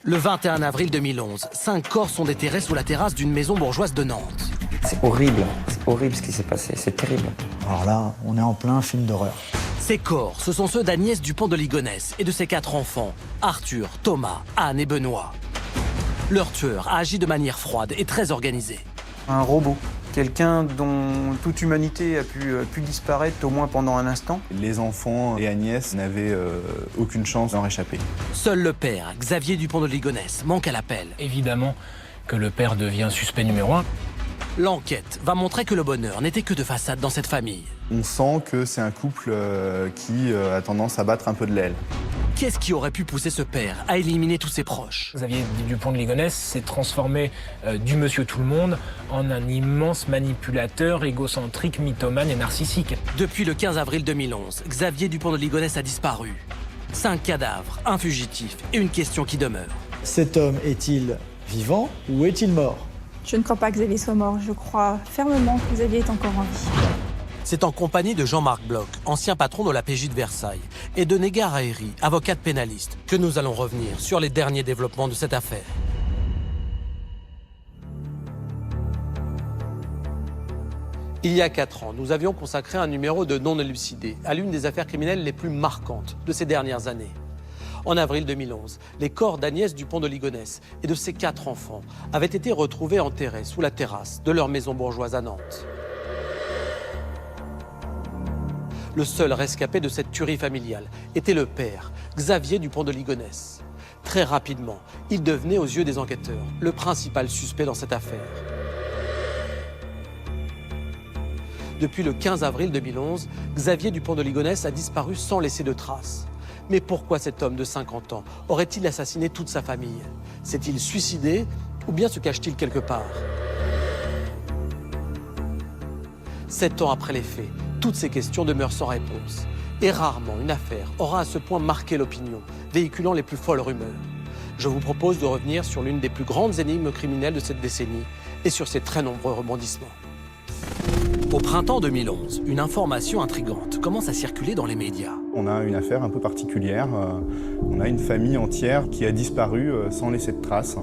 Le 21 avril 2011, 5 corps sont déterrés sous la terrasse d'une maison bourgeoise de Nantes. C'est horrible ce qui s'est passé, c'est terrible. Alors là, on est en plein film d'horreur. Ces corps, ce sont ceux d'Agnès Dupont de Ligonnès et de ses 4 enfants, Arthur, Thomas, Anne et Benoît. Leur tueur a agi de manière froide et très organisée. Un robot, quelqu'un dont toute humanité a pu disparaître au moins pendant un instant. Les enfants et Agnès n'avaient aucune chance d'en réchapper. Seul le père, Xavier Dupont de Ligonnès, manque à l'appel. Évidemment que le père devient suspect numéro 1. L'enquête va montrer que le bonheur n'était que de façade dans cette famille. On sent que c'est un couple qui a tendance à battre un peu de l'aile. Qu'est-ce qui aurait pu pousser ce père à éliminer tous ses proches? Xavier Dupont de Ligonnès s'est transformé du monsieur tout-le-monde en un immense manipulateur égocentrique, mythomane et narcissique. Depuis le 15 avril 2011, Xavier Dupont de Ligonnès a disparu. 5 cadavres, un fugitif et une question qui demeure. Cet homme est-il vivant ou est-il mort? Je ne crois pas que Xavier soit mort. Je crois fermement que Xavier est encore en vie. C'est en compagnie de Jean-Marc Bloch, ancien patron de la PJ de Versailles, et de Négar Haïry, avocate pénaliste, que nous allons revenir sur les derniers développements de cette affaire. Il y a 4 ans, nous avions consacré un numéro de Non élucidé à l'une des affaires criminelles les plus marquantes de ces dernières années. En avril 2011, les corps d'Agnès Dupont de Ligonnès et de ses 4 enfants avaient été retrouvés enterrés sous la terrasse de leur maison bourgeoise à Nantes. Le seul rescapé de cette tuerie familiale était le père, Xavier Dupont de Ligonnès. Très rapidement, il devenait aux yeux des enquêteurs le principal suspect dans cette affaire. Depuis le 15 avril 2011, Xavier Dupont de Ligonnès a disparu sans laisser de traces. Mais pourquoi cet homme de 50 ans aurait-il assassiné toute sa famille? S'est-il suicidé ou bien se cache-t-il quelque part? 7 ans après les faits, toutes ces questions demeurent sans réponse. Et rarement une affaire aura à ce point marqué l'opinion, véhiculant les plus folles rumeurs. Je vous propose de revenir sur l'une des plus grandes énigmes criminelles de cette décennie et sur ses très nombreux rebondissements. Au printemps 2011, une information intrigante commence à circuler dans les médias. On a une affaire un peu particulière. On a une famille entière qui a disparu sans laisser de traces.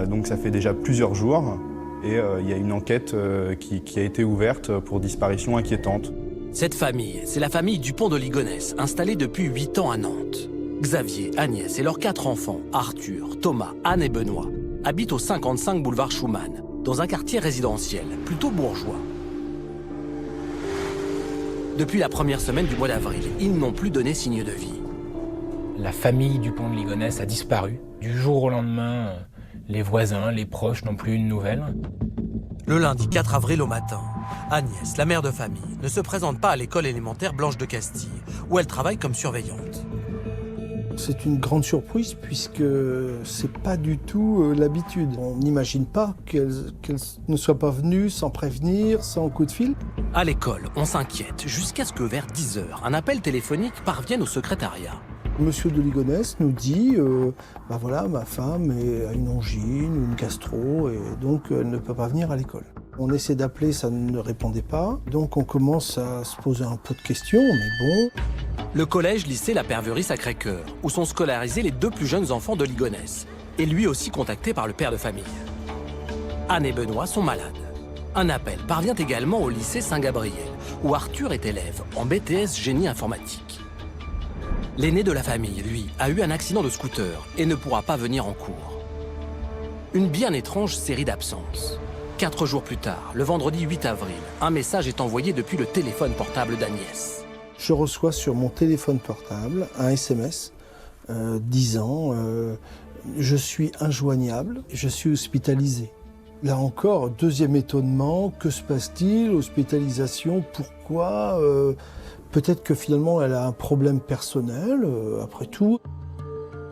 Donc ça fait déjà plusieurs jours. Et il y a une enquête qui a été ouverte pour disparition inquiétante. Cette famille, c'est la famille Dupont de Ligonnès, installée depuis 8 ans à Nantes. Xavier, Agnès et leurs 4 enfants, Arthur, Thomas, Anne et Benoît, habitent au 55 boulevard Schumann, dans un quartier résidentiel, plutôt bourgeois. Depuis la première semaine du mois d'avril, ils n'ont plus donné signe de vie. La famille Dupont de Ligonnès a disparu. Du jour au lendemain, les voisins, les proches n'ont plus une nouvelle. Le lundi 4 avril au matin, Agnès, la mère de famille, ne se présente pas à l'école élémentaire Blanche de Castille, où elle travaille comme surveillante. C'est une grande surprise puisque c'est pas du tout l'habitude. On n'imagine pas qu'elle ne soit pas venue sans prévenir, sans coup de fil. À l'école, on s'inquiète jusqu'à ce que vers 10h, un appel téléphonique parvienne au secrétariat. Monsieur de Ligonnès nous dit bah voilà, ma femme a une angine, une gastro, et donc elle ne peut pas venir à l'école. On essaie d'appeler, ça ne répondait pas. Donc on commence à se poser un peu de questions, mais bon. Le collège-lycée La Perverie Sacré-Cœur, où sont scolarisés les 2 plus jeunes enfants de Ligonnès, est lui aussi contacté par le père de famille. Anne et Benoît sont malades. Un appel parvient également au lycée Saint-Gabriel, où Arthur est élève en BTS génie informatique. L'aîné de la famille, lui, a eu un accident de scooter et ne pourra pas venir en cours. Une bien étrange série d'absences. 4 jours plus tard, le vendredi 8 avril, un message est envoyé depuis le téléphone portable d'Agnès. Je reçois sur mon téléphone portable un SMS disant je suis injoignable, je suis hospitalisé. Là encore, deuxième étonnement, que se passe-t-il? Hospitalisation, pourquoi? Peut-être que finalement elle a un problème personnel, après tout.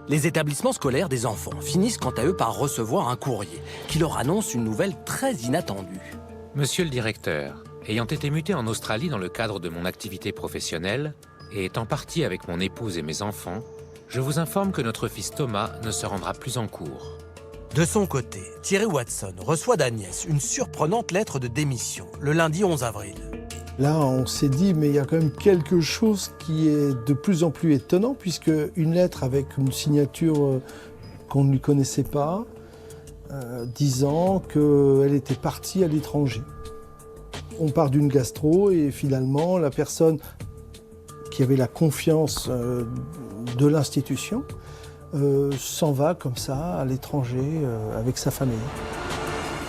Les établissements scolaires des enfants finissent quant à eux par recevoir un courrier qui leur annonce une nouvelle très inattendue. Monsieur le directeur, ayant été muté en Australie dans le cadre de mon activité professionnelle et étant parti avec mon épouse et mes enfants, je vous informe que notre fils Thomas ne se rendra plus en cours. De son côté, Thierry Watson reçoit d'Agnès une surprenante lettre de démission le lundi 11 avril. Là, on s'est dit, mais il y a quand même quelque chose qui est de plus en plus étonnant, puisque une lettre avec une signature qu'on ne lui connaissait pas, disant qu'elle était partie à l'étranger. On part d'une gastro et finalement la personne qui avait la confiance de l'institution s'en va comme ça à l'étranger avec sa famille.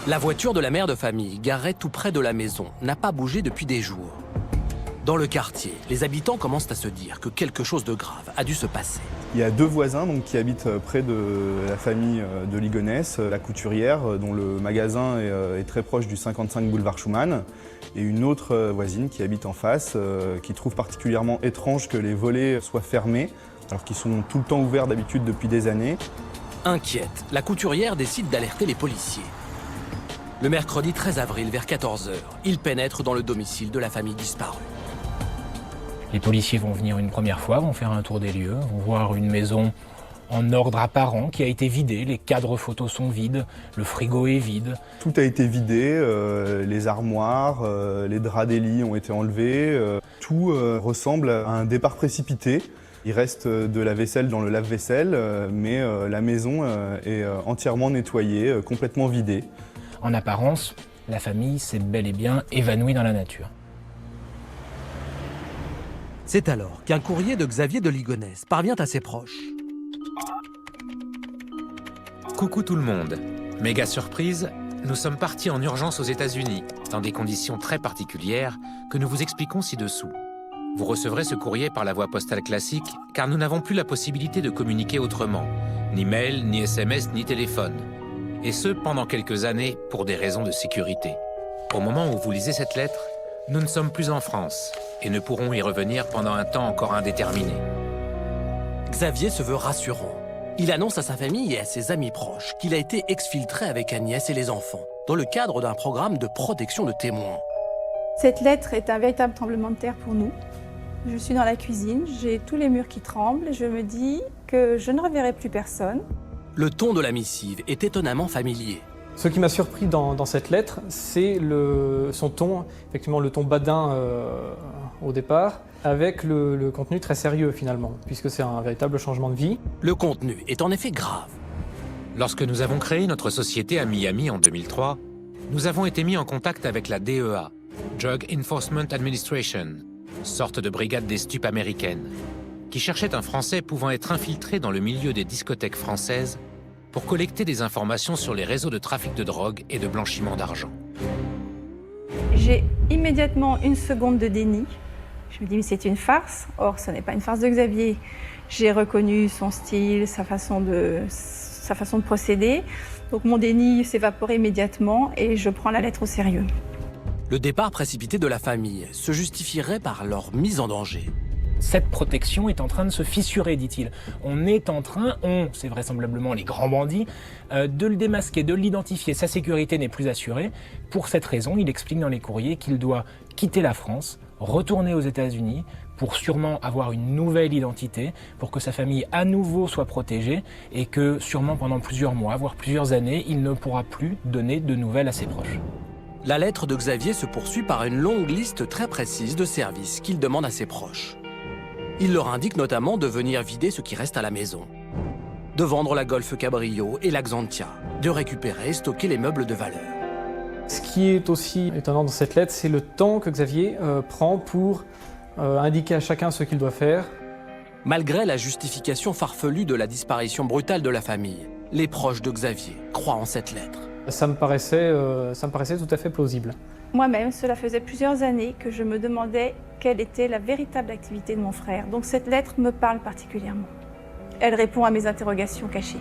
La voiture de la mère de famille, garée tout près de la maison, n'a pas bougé depuis des jours. Dans le quartier, les habitants commencent à se dire que quelque chose de grave a dû se passer. Il y a 2 voisins donc, qui habitent près de la famille de Ligonnès, la couturière, dont le magasin est très proche du 55 boulevard Schumann, et une autre voisine qui habite en face, qui trouve particulièrement étrange que les volets soient fermés, alors qu'ils sont tout le temps ouverts d'habitude depuis des années. Inquiète, la couturière décide d'alerter les policiers. Le mercredi 13 avril, vers 14h, ils pénètrent dans le domicile de la famille disparue. Les policiers vont venir une première fois, vont faire un tour des lieux, vont voir une maison en ordre apparent qui a été vidée, les cadres photos sont vides, le frigo est vide. Tout a été vidé, les armoires, les draps des lits ont été enlevés, tout ressemble à un départ précipité. Il reste de la vaisselle dans le lave-vaisselle, mais la maison est entièrement nettoyée, complètement vidée. En apparence, la famille s'est bel et bien évanouie dans la nature. C'est alors qu'un courrier de Xavier de Ligonnès parvient à ses proches. Coucou tout le monde. Méga surprise, nous sommes partis en urgence aux États-Unis, dans des conditions très particulières que nous vous expliquons ci-dessous. Vous recevrez ce courrier par la voie postale classique, car nous n'avons plus la possibilité de communiquer autrement. Ni mail, ni SMS, ni téléphone. Et ce, pendant quelques années, pour des raisons de sécurité. Au moment où vous lisez cette lettre, nous ne sommes plus en France et ne pourrons y revenir pendant un temps encore indéterminé. Xavier se veut rassurant. Il annonce à sa famille et à ses amis proches qu'il a été exfiltré avec Agnès et les enfants, dans le cadre d'un programme de protection de témoins. Cette lettre est un véritable tremblement de terre pour nous. Je suis dans la cuisine, j'ai tous les murs qui tremblent et je me dis que je ne reverrai plus personne. Le ton de la missive est étonnamment familier. Ce qui m'a surpris dans cette lettre, c'est son ton, effectivement le ton badin au départ, avec le contenu très sérieux finalement, puisque c'est un véritable changement de vie. Le contenu est en effet grave. Lorsque nous avons créé notre société à Miami en 2003, nous avons été mis en contact avec la DEA, Drug Enforcement Administration, sorte de brigade des stupes américaines, qui cherchait un Français pouvant être infiltré dans le milieu des discothèques françaises pour collecter des informations sur les réseaux de trafic de drogue et de blanchiment d'argent. J'ai immédiatement une seconde de déni. Je me dis, mais c'est une farce. Or, ce n'est pas une farce de Xavier. J'ai reconnu son style, sa façon de procéder. Donc mon déni s'évapore immédiatement et je prends la lettre au sérieux. Le départ précipité de la famille se justifierait par leur mise en danger. Cette protection est en train de se fissurer, dit-il. On est en train, c'est vraisemblablement les grands bandits, de le démasquer, de l'identifier. Sa sécurité n'est plus assurée. Pour cette raison, il explique dans les courriers qu'il doit quitter la France, retourner aux États-Unis pour sûrement avoir une nouvelle identité, pour que sa famille à nouveau soit protégée et que sûrement pendant plusieurs mois, voire plusieurs années, il ne pourra plus donner de nouvelles à ses proches. La lettre de Xavier se poursuit par une longue liste très précise de services qu'il demande à ses proches. Il leur indique notamment de venir vider ce qui reste à la maison, de vendre la Golf Cabrio et la Xantia, de récupérer et stocker les meubles de valeur. Ce qui est aussi étonnant dans cette lettre, c'est le temps que Xavier prend pour indiquer à chacun ce qu'il doit faire. Malgré la justification farfelue de la disparition brutale de la famille, les proches de Xavier croient en cette lettre. Ça me paraissait tout à fait plausible. Moi-même, cela faisait plusieurs années que je me demandais quelle était la véritable activité de mon frère. Donc cette lettre me parle particulièrement. Elle répond à mes interrogations cachées.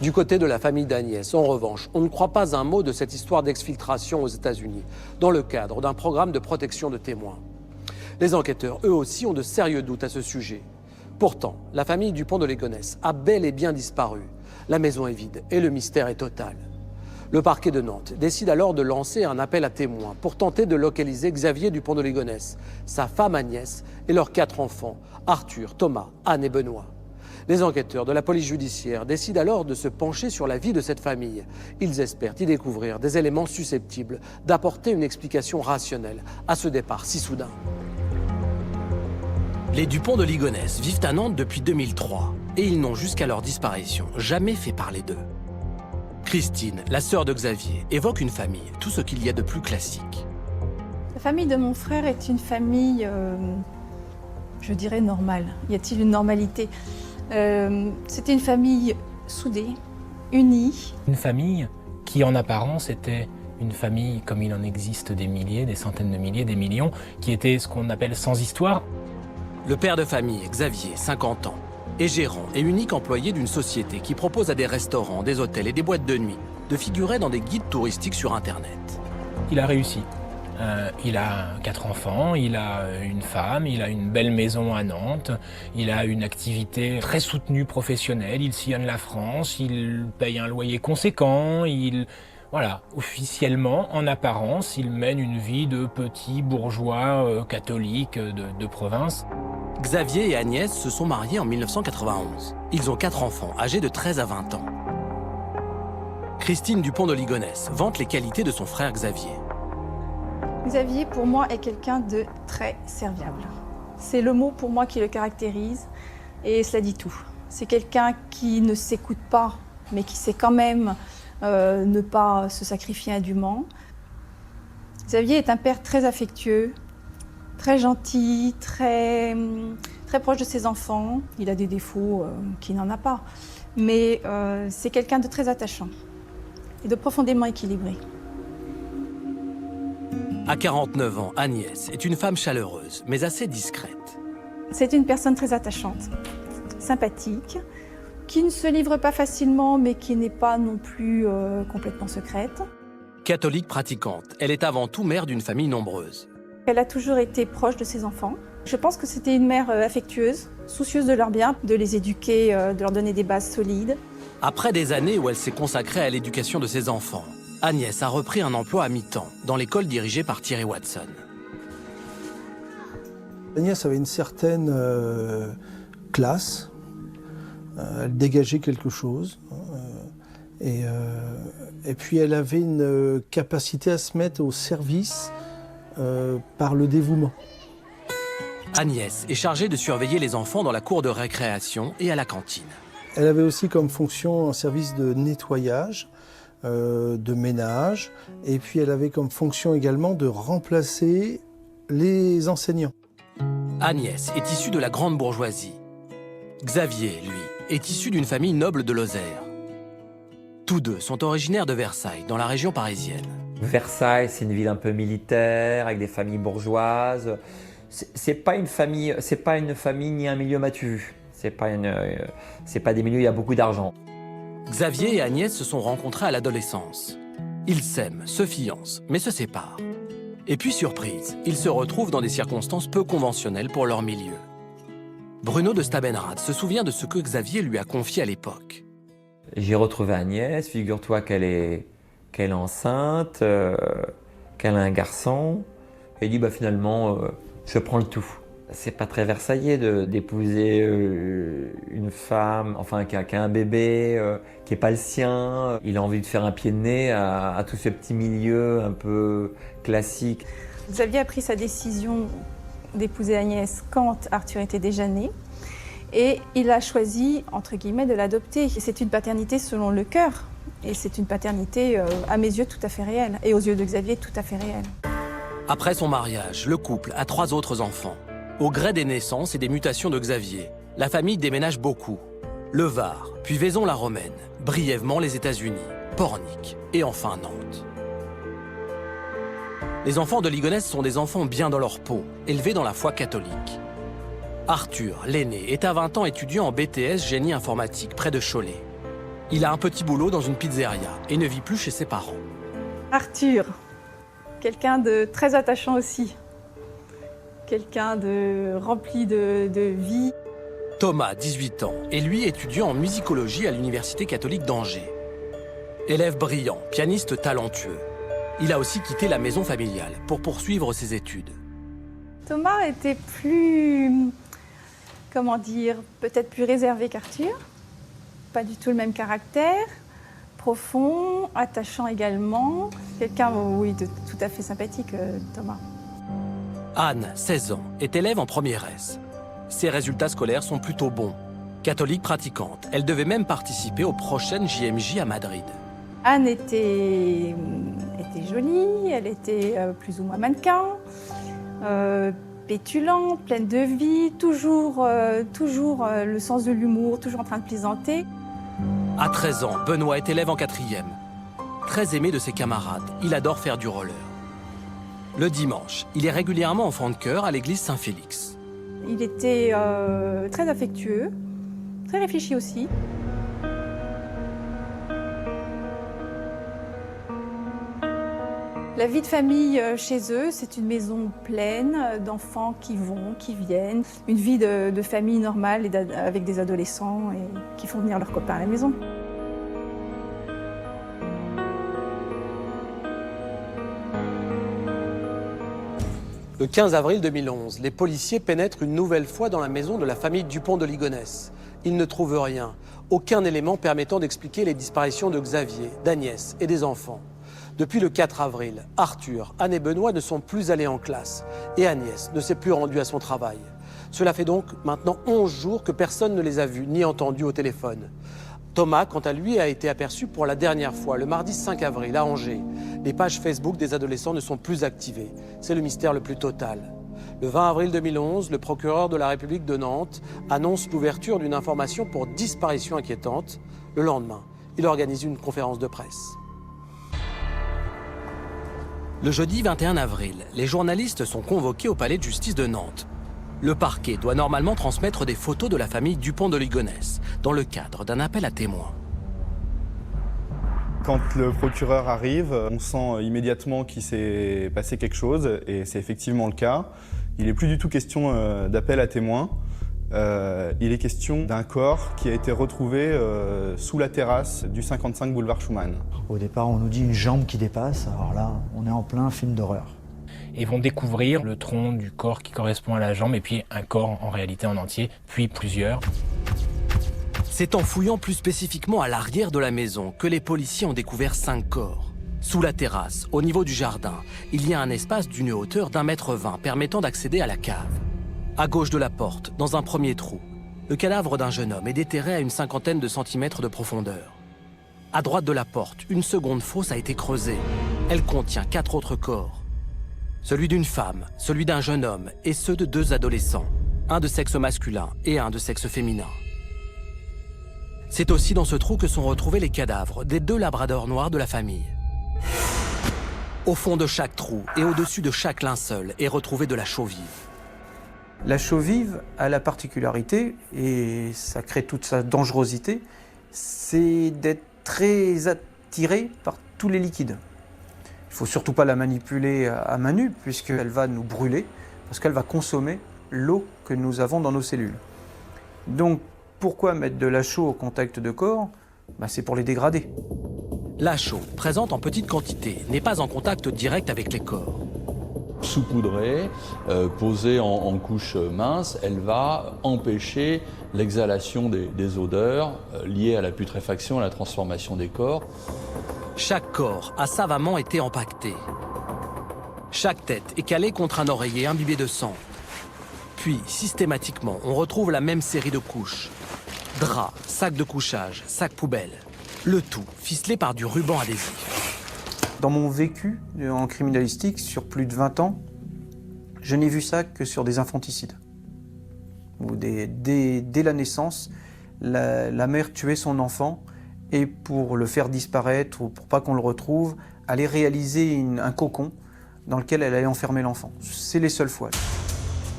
Du côté de la famille d'Agnès, en revanche, on ne croit pas un mot de cette histoire d'exfiltration aux États-Unis, dans le cadre d'un programme de protection de témoins. Les enquêteurs, eux aussi, ont de sérieux doutes à ce sujet. Pourtant, la famille Dupont de Ligonnès a bel et bien disparu. La maison est vide et le mystère est total. Le parquet de Nantes décide alors de lancer un appel à témoins pour tenter de localiser Xavier Dupont de Ligonnès, sa femme Agnès et leurs 4 enfants, Arthur, Thomas, Anne et Benoît. Les enquêteurs de la police judiciaire décident alors de se pencher sur la vie de cette famille. Ils espèrent y découvrir des éléments susceptibles d'apporter une explication rationnelle à ce départ si soudain. Les Dupont de Ligonnès vivent à Nantes depuis 2003 et ils n'ont jusqu'à leur disparition jamais fait parler d'eux. Christine, la sœur de Xavier, évoque une famille, tout ce qu'il y a de plus classique. La famille de mon frère est une famille, je dirais, normale. Y a-t-il une normalité? C'était une famille soudée, unie. Une famille qui, en apparence, était une famille comme il en existe des milliers, des centaines de milliers, des millions, qui était ce qu'on appelle sans histoire. Le père de famille, Xavier, 50 ans, est gérant et unique employé d'une société qui propose à des restaurants, des hôtels et des boîtes de nuit de figurer dans des guides touristiques sur Internet. Il a réussi. Il a 4 enfants, il a une femme, il a une belle maison à Nantes, il a une activité très soutenue professionnelle, il sillonne la France, il paye un loyer conséquent, voilà, officiellement, en apparence, il mène une vie de petit bourgeois catholique de province. Xavier et Agnès se sont mariés en 1991. Ils ont 4 enfants, âgés de 13 à 20 ans. Christine Dupont de Ligonnès vante les qualités de son frère Xavier. Xavier, pour moi, est quelqu'un de très serviable. C'est le mot pour moi qui le caractérise et cela dit tout. C'est quelqu'un qui ne s'écoute pas, mais qui sait quand même ne pas se sacrifier indûment. Xavier est un père très affectueux, très gentil, très proche de ses enfants. Il a des défauts qu'il n'en a pas, mais c'est quelqu'un de très attachant et de profondément équilibré. À 49 ans, Agnès est une femme chaleureuse, mais assez discrète. C'est une personne très attachante, sympathique, qui ne se livre pas facilement, mais qui n'est pas non plus complètement secrète. Catholique pratiquante, elle est avant tout mère d'une famille nombreuse. Elle a toujours été proche de ses enfants. Je pense que c'était une mère affectueuse, soucieuse de leur bien, de les éduquer, de leur donner des bases solides. Après des années où elle s'est consacrée à l'éducation de ses enfants, Agnès a repris un emploi à mi-temps dans l'école dirigée par Thierry Watson. Agnès avait une certaine classe, elle dégageait quelque chose, et puis elle avait une capacité à se mettre au service par le dévouement. Agnès est chargée de surveiller les enfants dans la cour de récréation et à la cantine. Elle avait aussi comme fonction un service de nettoyage, de ménage, et puis elle avait comme fonction également de remplacer les enseignants. Agnès est issue de la grande bourgeoisie. Xavier, lui, est issu d'une famille noble de Lozère. Tous deux sont originaires de Versailles, dans la région parisienne. Versailles, c'est une ville un peu militaire, avec des familles bourgeoises. C'est pas une famille ni un milieu m'as-tu vu. C'est pas des milieux où il y a beaucoup d'argent. Xavier et Agnès se sont rencontrés à l'adolescence. Ils s'aiment, se fiancent, mais se séparent. Et puis, surprise, ils se retrouvent dans des circonstances peu conventionnelles pour leur milieu. Bruno de Stabenrath se souvient de ce que Xavier lui a confié à l'époque. J'ai retrouvé Agnès, figure-toi qu'elle est enceinte, qu'elle a un garçon. Et dit finalement, je prends le tout. C'est pas très versaillais d'épouser une femme, enfin qui a un bébé, qui n'est pas le sien. Il a envie de faire un pied de nez à tout ce petit milieu un peu classique. Xavier a pris sa décision d'épouser Agnès quand Arthur était déjà né. Et il a choisi, entre guillemets, de l'adopter. C'est une paternité selon le cœur. Et c'est une paternité, à mes yeux, tout à fait réelle. Et aux yeux de Xavier, tout à fait réelle. Après son mariage, le couple a 3 autres enfants. Au gré des naissances et des mutations de Xavier, la famille déménage beaucoup. Le Var, puis Vaison-la-Romaine, brièvement les États-Unis, Pornic et enfin Nantes. Les enfants de Ligonnès sont des enfants bien dans leur peau, élevés dans la foi catholique. Arthur, l'aîné, est à 20 ans étudiant en BTS génie informatique près de Cholet. Il a un petit boulot dans une pizzeria et ne vit plus chez ses parents. Arthur, quelqu'un de très attachant aussi. Quelqu'un de rempli de vie. Thomas, 18 ans, est lui étudiant en musicologie à l'Université catholique d'Angers. Élève brillant, pianiste talentueux. Il a aussi quitté la maison familiale pour poursuivre ses études. Thomas était plus, comment dire, peut-être plus réservé qu'Arthur. Pas du tout le même caractère, profond, attachant également. Quelqu'un, oui, de tout à fait sympathique, Thomas. Anne, 16 ans, est élève en première S. Ses résultats scolaires sont plutôt bons. Catholique pratiquante, elle devait même participer aux prochaines JMJ à Madrid. Anne était jolie, elle était plus ou moins mannequin, pétulante, pleine de vie, toujours le sens de l'humour, toujours en train de plaisanter. À 13 ans, Benoît est élève en 4e. Très aimé de ses camarades, il adore faire du roller. Le dimanche, il est régulièrement enfant de chœur à l'église Saint-Félix. Il était très affectueux, très réfléchi aussi. La vie de famille chez eux, c'est une maison pleine d'enfants qui vont, qui viennent. Une vie de famille normale et avec des adolescents et qui font venir leurs copains à la maison. Le 15 avril 2011, les policiers pénètrent une nouvelle fois dans la maison de la famille Dupont de Ligonnès. Ils ne trouvent rien, aucun élément permettant d'expliquer les disparitions de Xavier, d'Agnès et des enfants. Depuis le 4 avril, Arthur, Anne et Benoît ne sont plus allés en classe et Agnès ne s'est plus rendue à son travail. Cela fait donc maintenant 11 jours que personne ne les a vus ni entendus au téléphone. Thomas, quant à lui, a été aperçu pour la dernière fois le mardi 5 avril à Angers. Les pages Facebook des adolescents ne sont plus activées. C'est le mystère le plus total. Le 20 avril 2011, le procureur de la République de Nantes annonce l'ouverture d'une information pour disparition inquiétante. Le lendemain, il organise une conférence de presse. Le jeudi 21 avril, les journalistes sont convoqués au palais de justice de Nantes. Le parquet doit normalement transmettre des photos de la famille Dupont de Ligonnès dans le cadre d'un appel à témoins. Quand le procureur arrive, on sent immédiatement qu'il s'est passé quelque chose et c'est effectivement le cas. Il n'est plus du tout question d'appel à témoins. Il est question d'un corps qui a été retrouvé sous la terrasse du 55 boulevard Schumann. Au départ, on nous dit une jambe qui dépasse. Alors là, on est en plein film d'horreur. Et vont découvrir le tronc du corps qui correspond à la jambe et puis un corps en réalité en entier, puis plusieurs. C'est en fouillant plus spécifiquement à l'arrière de la maison que les policiers ont découvert 5 corps. Sous la terrasse, au niveau du jardin, il y a un espace d'une hauteur d'1,20 m permettant d'accéder à la cave. À gauche de la porte, dans un premier trou, le cadavre d'un jeune homme est déterré à une 50aine de centimètres de profondeur. À droite de la porte, une seconde fosse a été creusée. Elle contient 4 autres corps. Celui d'une femme, celui d'un jeune homme et ceux de 2 adolescents, un de sexe masculin et un de sexe féminin. C'est aussi dans ce trou que sont retrouvés les cadavres des 2 labradors noirs de la famille. Au fond de chaque trou et au-dessus de chaque linceul est retrouvée de la chaux vive. La chaux vive a la particularité, et ça crée toute sa dangerosité, c'est d'être très attirée par tous les liquides. Il ne faut surtout pas la manipuler à main nue, puisqu'elle va nous brûler, parce qu'elle va consommer l'eau que nous avons dans nos cellules. Donc, pourquoi mettre de la chaux au contact de corps? C'est pour les dégrader. La chaux, présente en petite quantité, n'est pas en contact direct avec les corps. Saupoudrée, posée en couche mince, elle va empêcher l'exhalation des odeurs liées à la putréfaction et à la transformation des corps. Chaque corps a savamment été empaqueté. Chaque tête est calée contre un oreiller imbibé de sang. Puis, systématiquement, on retrouve la même série de couches. Draps, sacs de couchage, sacs poubelles. Le tout ficelé par du ruban adhésif. Dans mon vécu en criminalistique, sur plus de 20 ans, je n'ai vu ça que sur des infanticides. Où dès la naissance, la mère tuait son enfant et pour le faire disparaître ou pour pas qu'on le retrouve, allait réaliser un cocon dans lequel elle allait enfermer l'enfant. C'est les seules fois.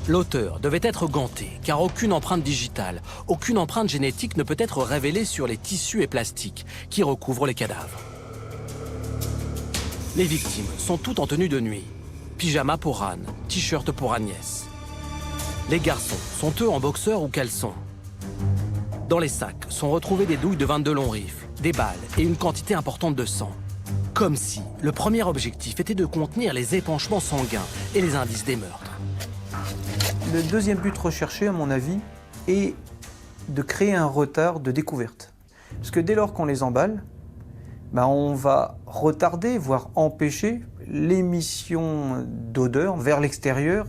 L'auteur devait être ganté, car aucune empreinte digitale, aucune empreinte génétique ne peut être révélée sur les tissus et plastiques qui recouvrent les cadavres. Les victimes sont toutes en tenue de nuit. Pyjama pour Anne, t-shirt pour Agnès. Les garçons sont eux en boxeur ou caleçon. Dans les sacs sont retrouvées des douilles de 22 longs rifles, des balles et une quantité importante de sang. Comme si le premier objectif était de contenir les épanchements sanguins et les indices des meurtres. Le deuxième but recherché, à mon avis, est de créer un retard de découverte. Parce que dès lors qu'on les emballe, on va retarder, voire empêcher l'émission d'odeur vers l'extérieur.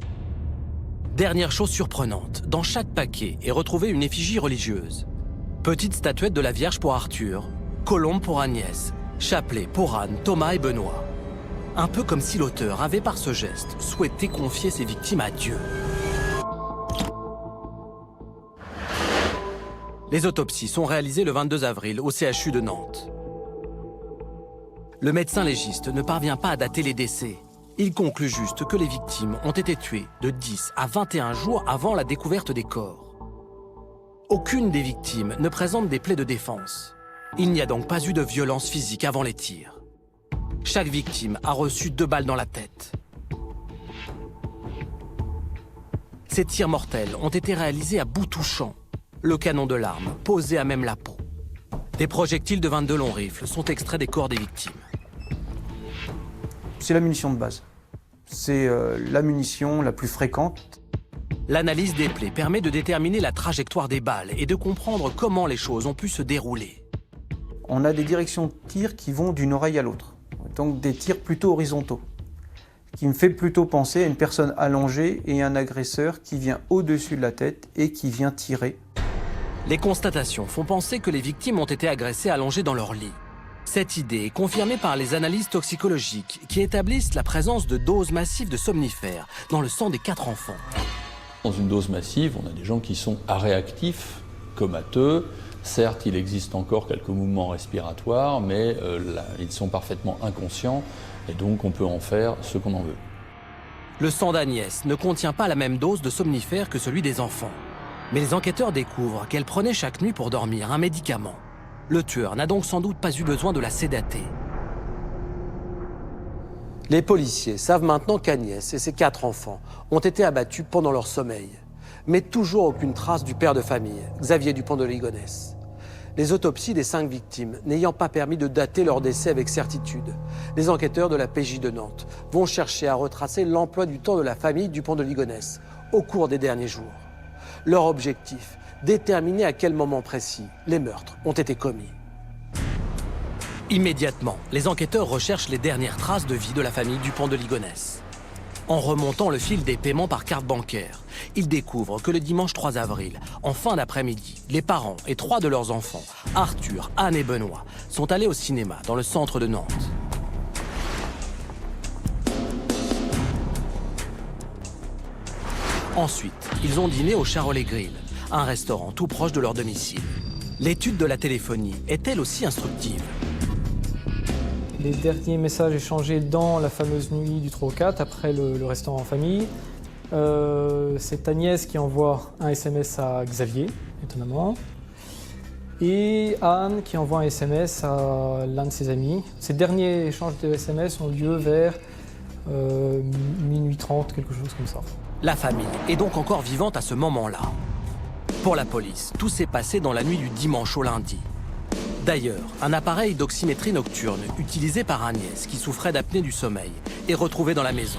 Dernière chose surprenante, dans chaque paquet est retrouvée une effigie religieuse. Petite statuette de la Vierge pour Arthur, colombe pour Agnès, chapelet pour Anne, Thomas et Benoît. Un peu comme si l'auteur avait par ce geste souhaité confier ses victimes à Dieu. Les autopsies sont réalisées le 22 avril au CHU de Nantes. Le médecin légiste ne parvient pas à dater les décès. Il conclut juste que les victimes ont été tuées de 10 à 21 jours avant la découverte des corps. Aucune des victimes ne présente des plaies de défense. Il n'y a donc pas eu de violence physique avant les tirs. Chaque victime a reçu 2 balles dans la tête. Ces tirs mortels ont été réalisés à bout touchant. Le canon de l'arme posé à même la peau. Des projectiles de 22 longs rifles sont extraits des corps des victimes. C'est la munition de base. C'est la munition la plus fréquente. L'analyse des plaies permet de déterminer la trajectoire des balles et de comprendre comment les choses ont pu se dérouler. On a des directions de tir qui vont d'une oreille à l'autre. Donc des tirs plutôt horizontaux. Qui me fait plutôt penser à une personne allongée et un agresseur qui vient au-dessus de la tête et qui vient tirer. Les constatations font penser que les victimes ont été agressées allongées dans leur lit. Cette idée est confirmée par les analyses toxicologiques qui établissent la présence de doses massives de somnifères dans le sang des 4 enfants. Dans une dose massive, on a des gens qui sont aréactifs, comateux. Certes, il existe encore quelques mouvements respiratoires, mais ils sont parfaitement inconscients et donc on peut en faire ce qu'on en veut. Le sang d'Agnès ne contient pas la même dose de somnifères que celui des enfants. Mais les enquêteurs découvrent qu'elle prenait chaque nuit pour dormir un médicament. Le tueur n'a donc sans doute pas eu besoin de la sédater. Les policiers savent maintenant qu'Agnès et ses 4 enfants ont été abattus pendant leur sommeil. Mais toujours aucune trace du père de famille, Xavier Dupont de Ligonnès. Les autopsies des 5 victimes n'ayant pas permis de dater leur décès avec certitude, les enquêteurs de la PJ de Nantes vont chercher à retracer l'emploi du temps de la famille Dupont de Ligonnès au cours des derniers jours. Leur objectif, déterminer à quel moment précis les meurtres ont été commis. Immédiatement, les enquêteurs recherchent les dernières traces de vie de la famille Dupont de Ligonnès. En remontant le fil des paiements par carte bancaire, ils découvrent que le dimanche 3 avril, en fin d'après-midi, les parents et 3 de leurs enfants, Arthur, Anne et Benoît, sont allés au cinéma dans le centre de Nantes. Ensuite, ils ont dîné au Charolais Grill, un restaurant tout proche de leur domicile. L'étude de la téléphonie est elle aussi instructive. Les derniers messages échangés dans la fameuse nuit du 3 au 4, après le restaurant en famille, c'est Agnès qui envoie un SMS à Xavier, étonnamment, et Anne qui envoie un SMS à l'un de ses amis. Ces derniers échanges de SMS ont lieu vers minuit 30, quelque chose comme ça. La famille est donc encore vivante à ce moment-là. Pour la police, tout s'est passé dans la nuit du dimanche au lundi. D'ailleurs, un appareil d'oxymétrie nocturne utilisé par Agnès, qui souffrait d'apnée du sommeil, est retrouvé dans la maison.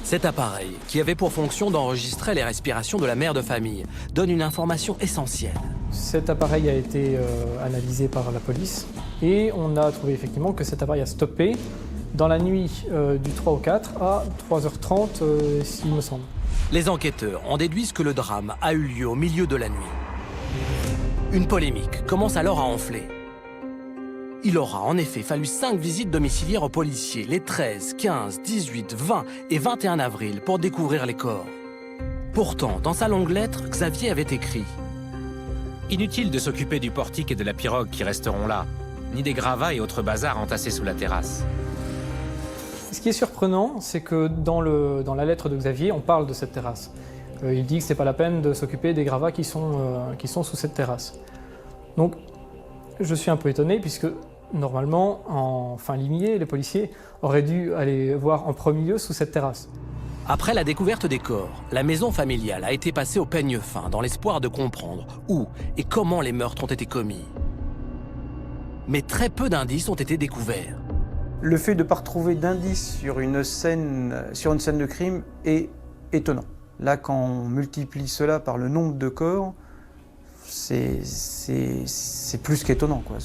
Cet appareil, qui avait pour fonction d'enregistrer les respirations de la mère de famille, donne une information essentielle. Cet appareil a été analysé par la police et on a trouvé effectivement que cet appareil a stoppé dans la nuit du 3 au 4 à 3h30, s'il me semble. Les enquêteurs en déduisent que le drame a eu lieu au milieu de la nuit. Une polémique commence alors à enfler. Il aura en effet fallu 5 visites domiciliaires aux policiers les 13, 15, 18, 20 et 21 avril pour découvrir les corps. Pourtant, dans sa longue lettre, Xavier avait écrit « Inutile de s'occuper du portique et de la pirogue qui resteront là, ni des gravats et autres bazars entassés sous la terrasse. » Ce qui est surprenant, c'est que dans la lettre de Xavier, on parle de cette terrasse. Il dit que c'est pas la peine de s'occuper des gravats qui sont sous cette terrasse. Donc, je suis un peu étonné puisque normalement, en fin limier, les policiers auraient dû aller voir en premier lieu sous cette terrasse. Après la découverte des corps, la maison familiale a été passée au peigne fin dans l'espoir de comprendre où et comment les meurtres ont été commis. Mais très peu d'indices ont été découverts. Le fait de ne pas retrouver d'indices sur une scène de crime est étonnant. Là, quand on multiplie cela par le nombre de corps, c'est plus qu'étonnant, quoi.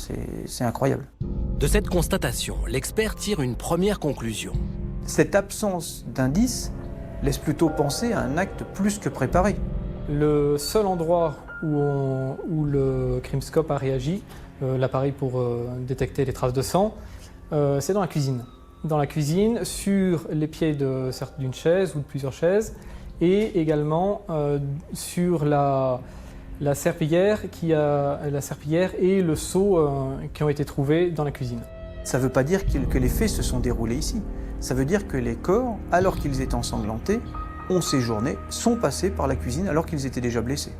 C'est incroyable. De cette constatation, l'expert tire une première conclusion. Cette absence d'indices laisse plutôt penser à un acte plus que préparé. Le seul endroit où le CrimScope a réagi, l'appareil pour détecter les traces de sang, c'est dans la cuisine. Dans la cuisine, sur les pieds d'une chaise ou de plusieurs chaises, et également sur la serpillière et le seau qui ont été trouvés dans la cuisine. Ça ne veut pas dire que les faits se sont déroulés ici. Ça veut dire que les corps, alors qu'ils étaient ensanglantés, ont séjourné, sont passés par la cuisine alors qu'ils étaient déjà blessés.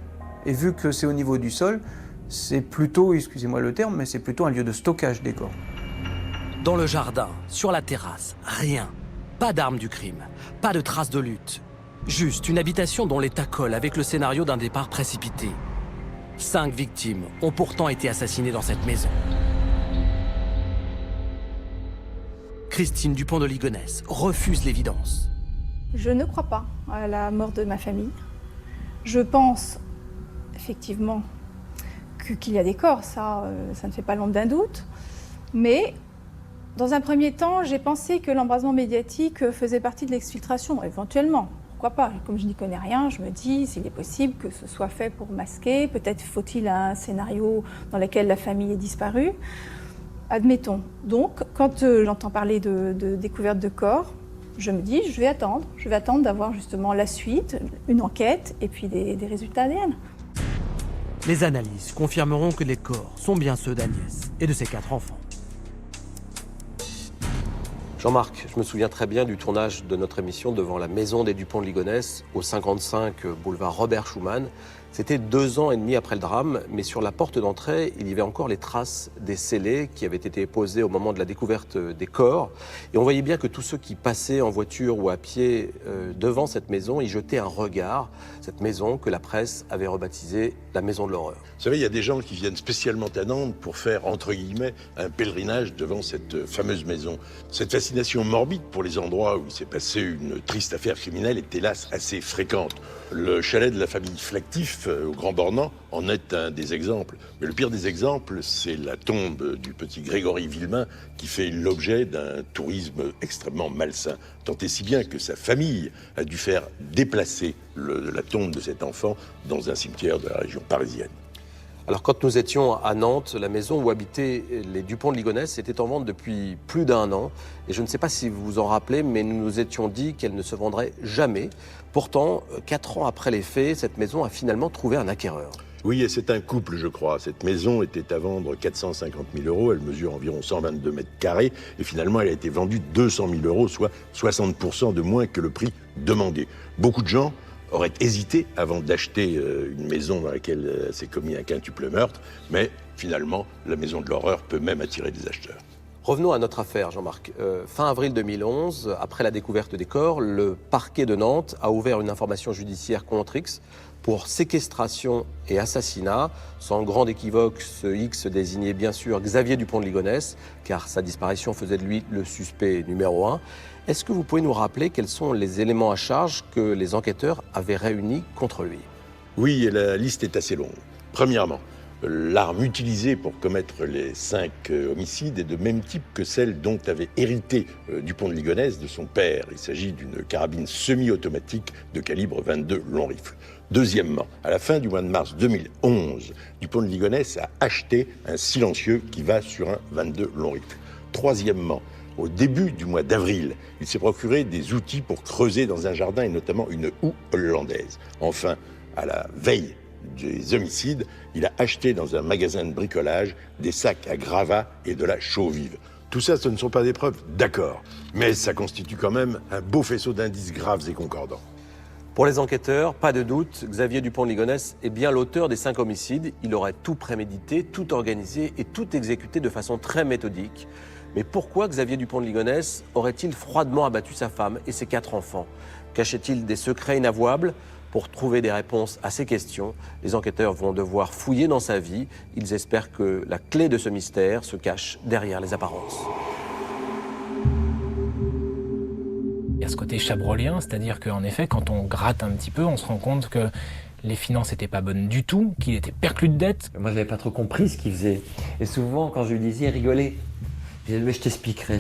Et vu que c'est au niveau du sol, c'est plutôt, excusez-moi le terme, mais c'est plutôt un lieu de stockage des corps. Dans le jardin, sur la terrasse, rien. Pas d'armes du crime, pas de traces de lutte. Juste une habitation dont l'état colle avec le scénario d'un départ précipité. 5 victimes ont pourtant été assassinées dans cette maison. Christine Dupont de Ligonnès refuse l'évidence. Je ne crois pas à la mort de ma famille. Je pense effectivement qu'il y a des corps, ça ne fait pas l'ombre d'un doute. Mais dans un premier temps, j'ai pensé que l'embrasement médiatique faisait partie de l'exfiltration, éventuellement. Pourquoi pas? Comme je n'y connais rien, je me dis s'il est possible que ce soit fait pour masquer. Peut-être faut-il un scénario dans lequel la famille est disparue. Admettons. Donc, quand j'entends parler de découverte de corps, je me dis, je vais attendre d'avoir justement la suite, une enquête et puis des résultats ADN. Les analyses confirmeront que les corps sont bien ceux d'Agnès et de ses 4 enfants. Jean-Marc, je me souviens très bien du tournage de notre émission devant la maison des Dupont de Ligonnès, au 55 boulevard Robert Schumann. C'était 2 ans et demi après le drame, mais sur la porte d'entrée, il y avait encore les traces des scellés qui avaient été posés au moment de la découverte des corps. Et on voyait bien que tous ceux qui passaient en voiture ou à pied devant cette maison y jetaient un regard, cette maison que la presse avait rebaptisée la maison de l'horreur. Vous savez, il y a des gens qui viennent spécialement à Nantes pour faire, entre guillemets, un pèlerinage devant cette fameuse maison. Cette fascination morbide pour les endroits où il s'est passé une triste affaire criminelle est hélas assez fréquente. Le chalet de la famille Flactif, au Grand Bornand, en est un des exemples. Mais le pire des exemples, c'est la tombe du petit Grégory Villemain qui fait l'objet d'un tourisme extrêmement malsain. Tant et si bien que sa famille a dû faire déplacer la tombe de cet enfant dans un cimetière de la région parisienne. Alors quand nous étions à Nantes, la maison où habitaient les Dupont de Ligonnès était en vente depuis plus d'1 an. Et je ne sais pas si vous vous en rappelez, mais nous nous étions dit qu'elle ne se vendrait jamais. Pourtant, 4 ans après les faits, cette maison a finalement trouvé un acquéreur. Oui, et c'est un couple, je crois. Cette maison était à vendre 450 000 €. Elle mesure environ 122 mètres carrés. Et finalement, elle a été vendue 200 000 €, soit 60% de moins que le prix demandé. Beaucoup de gens auraient hésité avant d'acheter une maison dans laquelle s'est commis un quintuple meurtre. Mais finalement, la maison de l'horreur peut même attirer des acheteurs. Revenons à notre affaire, Jean-Marc. Fin avril 2011, après la découverte des corps, le parquet de Nantes a ouvert une information judiciaire contre X pour séquestration et assassinat. Sans grande équivoque, ce X désignait bien sûr Xavier Dupont de Ligonnès, car sa disparition faisait de lui le suspect numéro 1. Est-ce que vous pouvez nous rappeler quels sont les éléments à charge que les enquêteurs avaient réunis contre lui? Oui, et la liste est assez longue. Premièrement, l'arme utilisée pour commettre les 5 homicides est de même type que celle dont avait hérité Dupont de Ligonnès de son père. Il s'agit d'une carabine semi-automatique de calibre 22 long rifle. Deuxièmement, à la fin du mois de mars 2011, Dupont de Ligonnès a acheté un silencieux qui va sur un 22 long rifle. Troisièmement, au début du mois d'avril, il s'est procuré des outils pour creuser dans un jardin et notamment une houe hollandaise. Enfin, à la veille des homicides, il a acheté dans un magasin de bricolage des sacs à gravats et de la chaux-vive. Tout ça, ce ne sont pas des preuves, d'accord, mais ça constitue quand même un beau faisceau d'indices graves et concordants. Pour les enquêteurs, pas de doute, Xavier Dupont de Ligonnès est bien l'auteur des 5 homicides. Il aurait tout prémédité, tout organisé et tout exécuté de façon très méthodique. Mais pourquoi Xavier Dupont de Ligonnès aurait-il froidement abattu sa femme et ses 4 enfants? Cachait-il des secrets inavouables? Pour trouver des réponses à ces questions, les enquêteurs vont devoir fouiller dans sa vie. Ils espèrent que la clé de ce mystère se cache derrière les apparences. Il y a ce côté chabrolien, c'est-à-dire qu'en effet, quand on gratte un petit peu, on se rend compte que les finances n'étaient pas bonnes du tout, qu'il était perclus de dettes. Moi, je n'avais pas trop compris ce qu'il faisait. Et souvent, quand je lui disais, il rigolait. Je disais, mais je t'expliquerai.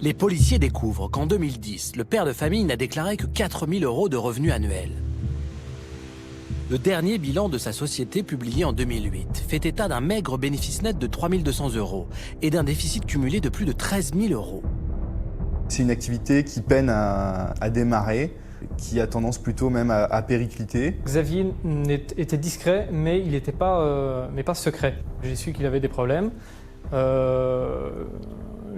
Les policiers découvrent qu'en 2010, le père de famille n'a déclaré que 4 000 € de revenus annuels. Le dernier bilan de sa société, publié en 2008, fait état d'un maigre bénéfice net de 3 200 € et d'un déficit cumulé de plus de 13 000 €. C'est une activité qui peine à démarrer, qui a tendance plutôt même à péricliter. Xavier était discret, mais il n'était pas secret. J'ai su qu'il avait des problèmes.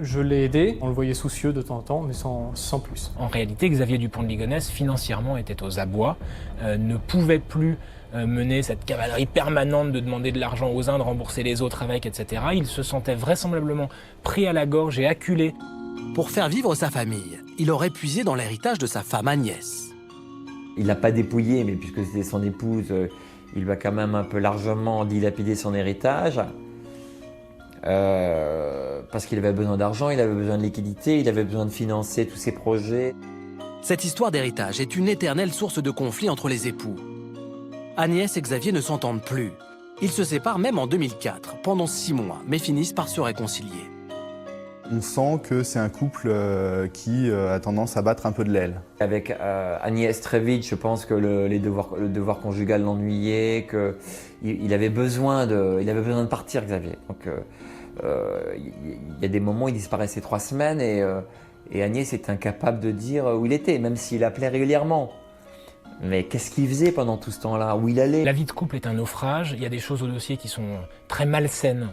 Je l'ai aidé, on le voyait soucieux de temps en temps, mais sans plus. En réalité, Xavier Dupont de Ligonnès, financièrement, était aux abois, ne pouvait plus mener cette cavalerie permanente de demander de l'argent aux uns, de rembourser les autres avec, etc. Il se sentait vraisemblablement pris à la gorge et acculé. Pour faire vivre sa famille, il aurait puisé dans l'héritage de sa femme Agnès. Il l'a pas dépouillé, mais puisque c'était son épouse, il lui a quand même un peu largement dilapidé son héritage. Parce qu'il avait besoin d'argent, il avait besoin de liquidité, il avait besoin de financer tous ses projets. Cette histoire d'héritage est une éternelle source de conflit entre les époux. Agnès et Xavier ne s'entendent plus. Ils se séparent même en 2004, pendant 6 mois, mais finissent par se réconcilier. On sent que c'est un couple qui a tendance à battre un peu de l'aile. Avec Agnès très vite, je pense que le devoir conjugal l'ennuyait, qu'il avait besoin de partir, Xavier. Donc, il y a des moments où il disparaissait 3 semaines et Agnès était incapable de dire où il était, même s'il appelait régulièrement. Mais qu'est-ce qu'il faisait pendant tout ce temps-là? Où il allait? La vie de couple est un naufrage. Il y a des choses au dossier qui sont très malsaines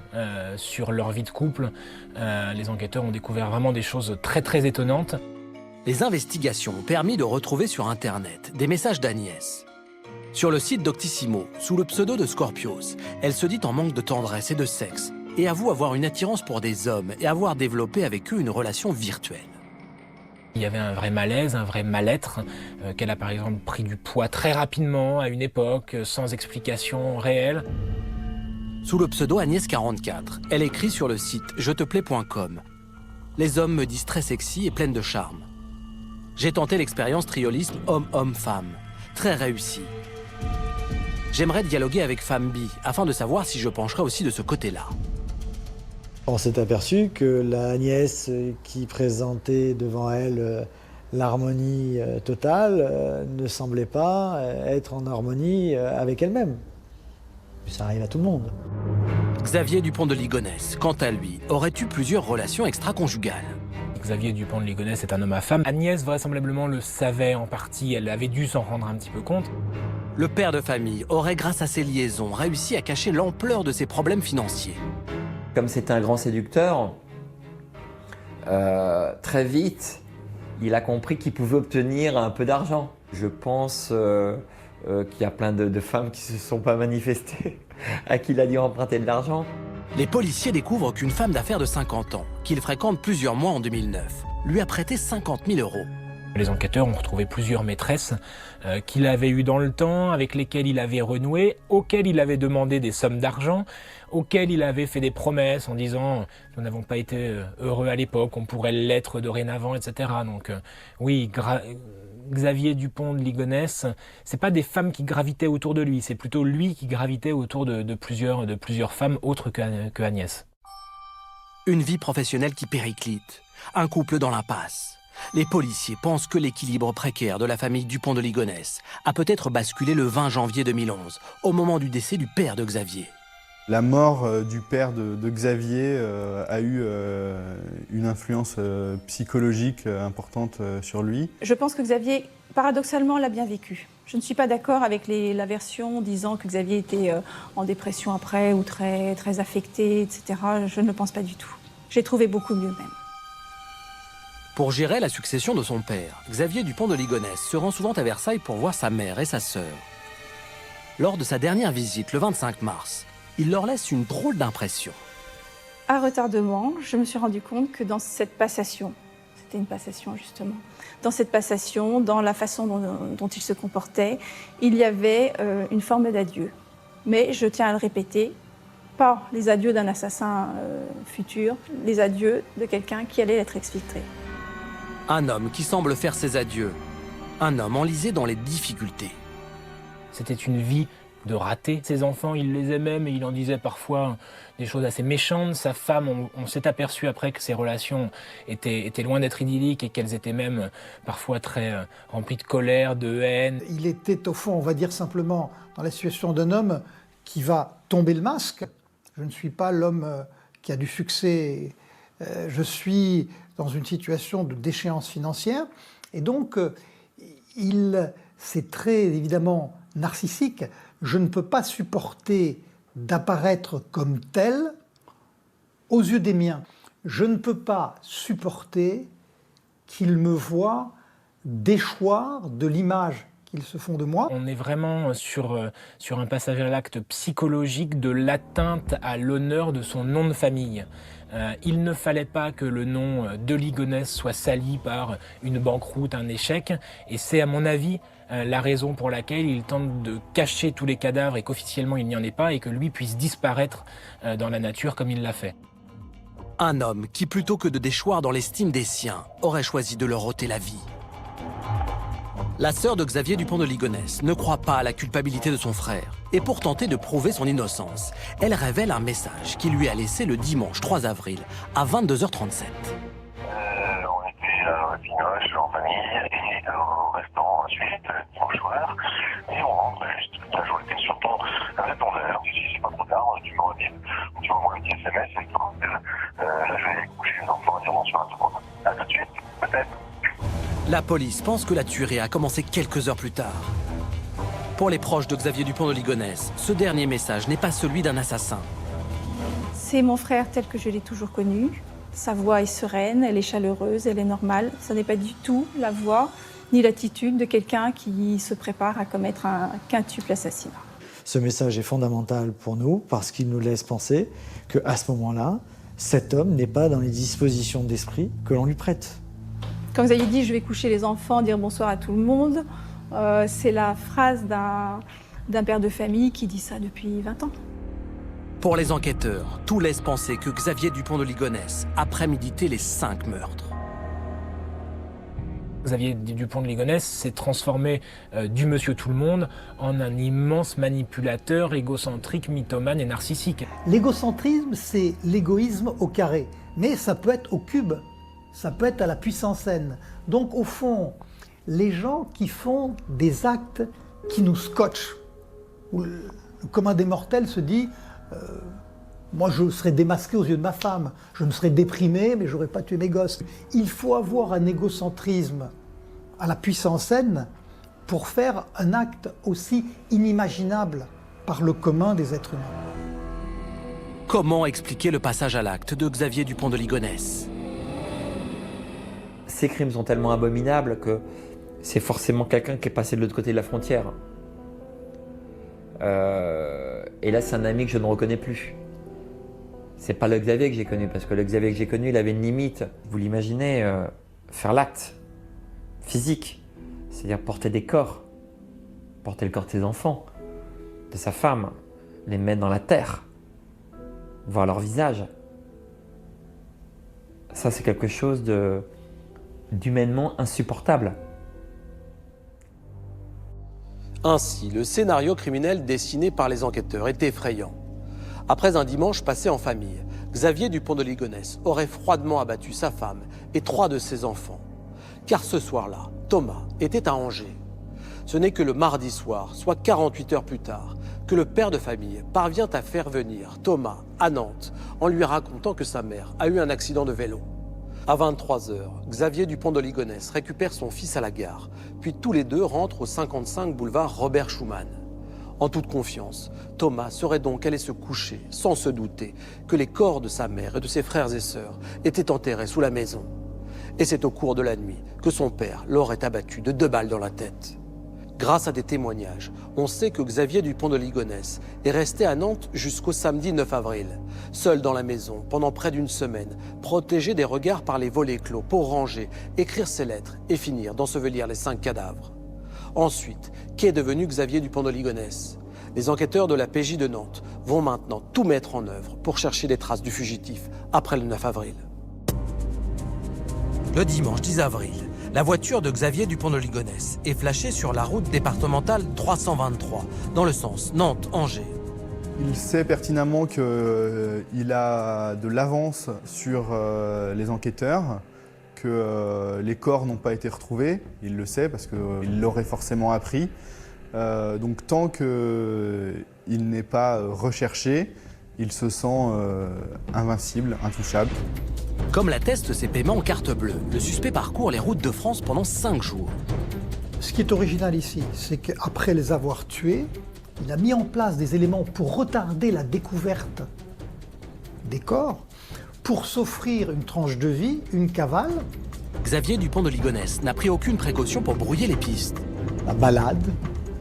sur leur vie de couple. Les enquêteurs ont découvert vraiment des choses très très étonnantes. Les investigations ont permis de retrouver sur Internet des messages d'Agnès. Sur le site Doctissimo, sous le pseudo de Scorpios, elle se dit en manque de tendresse et de sexe et avoue avoir une attirance pour des hommes et avoir développé avec eux une relation virtuelle. Il y avait un vrai malaise, un vrai mal-être, qu'elle a par exemple pris du poids très rapidement à une époque, sans explication réelle. Sous le pseudo Agnès44, elle écrit sur le site jeteplais.com. Les hommes me disent très sexy et pleine de charme. J'ai tenté l'expérience triolisme homme-homme-femme, très réussie. J'aimerais dialoguer avec femme bi, afin de savoir si je pencherais aussi de ce côté-là. On s'est aperçu que la Agnès qui présentait devant elle l'harmonie totale ne semblait pas être en harmonie avec elle-même. Ça arrive à tout le monde. Xavier Dupont de Ligonnès, quant à lui, aurait eu plusieurs relations extra-conjugales. Xavier Dupont de Ligonnès est un homme à femme. Agnès vraisemblablement le savait en partie, elle avait dû s'en rendre un petit peu compte. Le père de famille aurait, grâce à ses liaisons, réussi à cacher l'ampleur de ses problèmes financiers. Comme c'était un grand séducteur, très vite, il a compris qu'il pouvait obtenir un peu d'argent. Je pense qu'il y a plein de femmes qui ne se sont pas manifestées, à qui il a dû emprunter de l'argent. Les policiers découvrent qu'une femme d'affaires de 50 ans, qu'il fréquente plusieurs mois en 2009, lui a prêté 50 000 €. Les enquêteurs ont retrouvé plusieurs maîtresses qu'il avait eues dans le temps, avec lesquelles il avait renoué, auxquelles il avait demandé des sommes d'argent, auxquelles il avait fait des promesses en disant « nous n'avons pas été heureux à l'époque, on pourrait l'être dorénavant, etc. » Donc oui, Xavier Dupont de Ligonnès, c'est pas des femmes qui gravitaient autour de lui, c'est plutôt lui qui gravitait autour de plusieurs femmes autres que Agnès. Une vie professionnelle qui périclite, un couple dans l'impasse. Les policiers pensent que l'équilibre précaire de la famille Dupont de Ligonnès a peut-être basculé le 20 janvier 2011, au moment du décès du père de Xavier. La mort du père de Xavier a eu une influence psychologique importante sur lui. Je pense que Xavier, paradoxalement, l'a bien vécu. Je ne suis pas d'accord avec la version disant que Xavier était en dépression après ou très, très affecté, etc. Je ne le pense pas du tout. J'ai trouvé beaucoup mieux même. Pour gérer la succession de son père, Xavier Dupont de Ligonnès se rend souvent à Versailles pour voir sa mère et sa sœur. Lors de sa dernière visite, le 25 mars, il leur laisse une drôle d'impression. À retardement, je me suis rendu compte que dans cette passation, c'était une passation justement, dans cette passation, dans la façon dont il se comportait, il y avait une forme d'adieu. Mais je tiens à le répéter, pas les adieux d'un assassin futur, les adieux de quelqu'un qui allait être exfiltré. Un homme qui semble faire ses adieux. Un homme enlisé dans les difficultés. C'était une vie de rater ses enfants. Il les aimait, mais il en disait parfois des choses assez méchantes. Sa femme, on s'est aperçu après que ses relations étaient loin d'être idylliques et qu'elles étaient même parfois très remplies de colère, de haine. Il était au fond, on va dire simplement, dans la situation d'un homme qui va tomber le masque. Je ne suis pas l'homme qui a du succès. Je suis dans une situation de déchéance financière. Et donc, c'est très évidemment narcissique. Je ne peux pas supporter d'apparaître comme tel aux yeux des miens. Je ne peux pas supporter qu'ils me voient déchoir de l'image qu'ils se font de moi. On est vraiment sur un passage à l'acte psychologique de l'atteinte à l'honneur de son nom de famille. Il ne fallait pas que le nom de Ligonnès soit sali par une banqueroute, un échec, et c'est à mon avis la raison pour laquelle il tente de cacher tous les cadavres et qu'officiellement il n'y en ait pas et que lui puisse disparaître dans la nature comme il l'a fait. Un homme qui, plutôt que de déchoir dans l'estime des siens, aurait choisi de leur ôter la vie. La sœur de Xavier Dupont de Ligonnès ne croit pas à la culpabilité de son frère. Et pour tenter de prouver son innocence, elle révèle un message qu'il lui a laissé le dimanche 3 avril à 22h37. On était à Pinoche en famille et au restaurant ensuite dimanche soir. Et on rentre juste la journée sur ton répondeur. Tu dis c'est pas trop tard, tu m'envoies un petit SMS et tout. Là je vais coucher les enfants et dire bonsoir à tout le monde. À tout de suite, peut-être. La police pense que la tuerie a commencé quelques heures plus tard. Pour les proches de Xavier Dupont de Ligonnès, ce dernier message n'est pas celui d'un assassin. C'est mon frère tel que je l'ai toujours connu. Sa voix est sereine, elle est chaleureuse, elle est normale. Ce n'est pas du tout la voix ni l'attitude de quelqu'un qui se prépare à commettre un quintuple assassinat. Ce message est fondamental pour nous parce qu'il nous laisse penser qu'à ce moment-là, cet homme n'est pas dans les dispositions d'esprit que l'on lui prête. Quand vous avez dit « je vais coucher les enfants, dire bonsoir à tout le monde », c'est la phrase d'un père de famille qui dit ça depuis 20 ans. Pour les enquêteurs, tout laisse penser que Xavier Dupont de Ligonnès a prémédité les 5 meurtres. Xavier Dupont de Ligonnès s'est transformé du monsieur tout le monde en un immense manipulateur égocentrique, mythomane et narcissique. L'égocentrisme, c'est l'égoïsme au carré, mais ça peut être au cube. Ça peut être à la puissance n. Donc au fond, les gens qui font des actes qui nous scotchent, où le commun des mortels se dit moi je serais démasqué aux yeux de ma femme, je me serais déprimé mais j'aurais pas tué mes gosses. Il faut avoir un égocentrisme à la puissance n pour faire un acte aussi inimaginable par le commun des êtres humains. Comment expliquer le passage à l'acte de Xavier Dupont de Ligonnès ? Ces crimes sont tellement abominables que c'est forcément quelqu'un qui est passé de l'autre côté de la frontière. Et là, c'est un ami que je ne reconnais plus. C'est pas le Xavier que j'ai connu, parce que le Xavier que j'ai connu, il avait une limite. Vous l'imaginez, faire l'acte physique, c'est-à-dire porter des corps, porter le corps de ses enfants, de sa femme, les mettre dans la terre, voir leur visage. Ça, c'est quelque chose d'humainement insupportable. Ainsi, le scénario criminel dessiné par les enquêteurs est effrayant. Après un dimanche passé en famille, Xavier Dupont de Ligonnès aurait froidement abattu sa femme et 3 de ses enfants. Car ce soir-là, Thomas était à Angers. Ce n'est que le mardi soir, soit 48 heures plus tard, que le père de famille parvient à faire venir Thomas à Nantes en lui racontant que sa mère a eu un accident de vélo. À 23h, Xavier Dupont de Ligonnès récupère son fils à la gare, puis tous les deux rentrent au 55 boulevard Robert Schumann. En toute confiance, Thomas serait donc allé se coucher, sans se douter que les corps de sa mère et de ses frères et sœurs étaient enterrés sous la maison. Et c'est au cours de la nuit que son père l'aurait abattu de 2 balles dans la tête. Grâce à des témoignages, on sait que Xavier Dupont de Ligonnès est resté à Nantes jusqu'au samedi 9 avril, seul dans la maison pendant près d'une semaine, protégé des regards par les volets clos pour ranger, écrire ses lettres et finir d'ensevelir les 5 cadavres. Ensuite, qu'est devenu Xavier Dupont de Ligonnès ? Les enquêteurs de la PJ de Nantes vont maintenant tout mettre en œuvre pour chercher les traces du fugitif après le 9 avril. Le dimanche 10 avril, La voiture de Xavier Dupont de Ligonnès est flashée sur la route départementale 323, dans le sens Nantes-Angers. Il sait pertinemment qu'il a de l'avance sur les enquêteurs, que les corps n'ont pas été retrouvés. Il le sait parce qu'il l'aurait forcément appris. Donc tant qu'il n'est pas recherché, il se sent invincible, intouchable. Comme l'attestent ses paiements en carte bleue, le suspect parcourt les routes de France pendant 5 jours. Ce qui est original ici, c'est qu'après les avoir tués, il a mis en place des éléments pour retarder la découverte des corps, pour s'offrir une tranche de vie, une cavale. Xavier Dupont de Ligonnès n'a pris aucune précaution pour brouiller les pistes. La balade,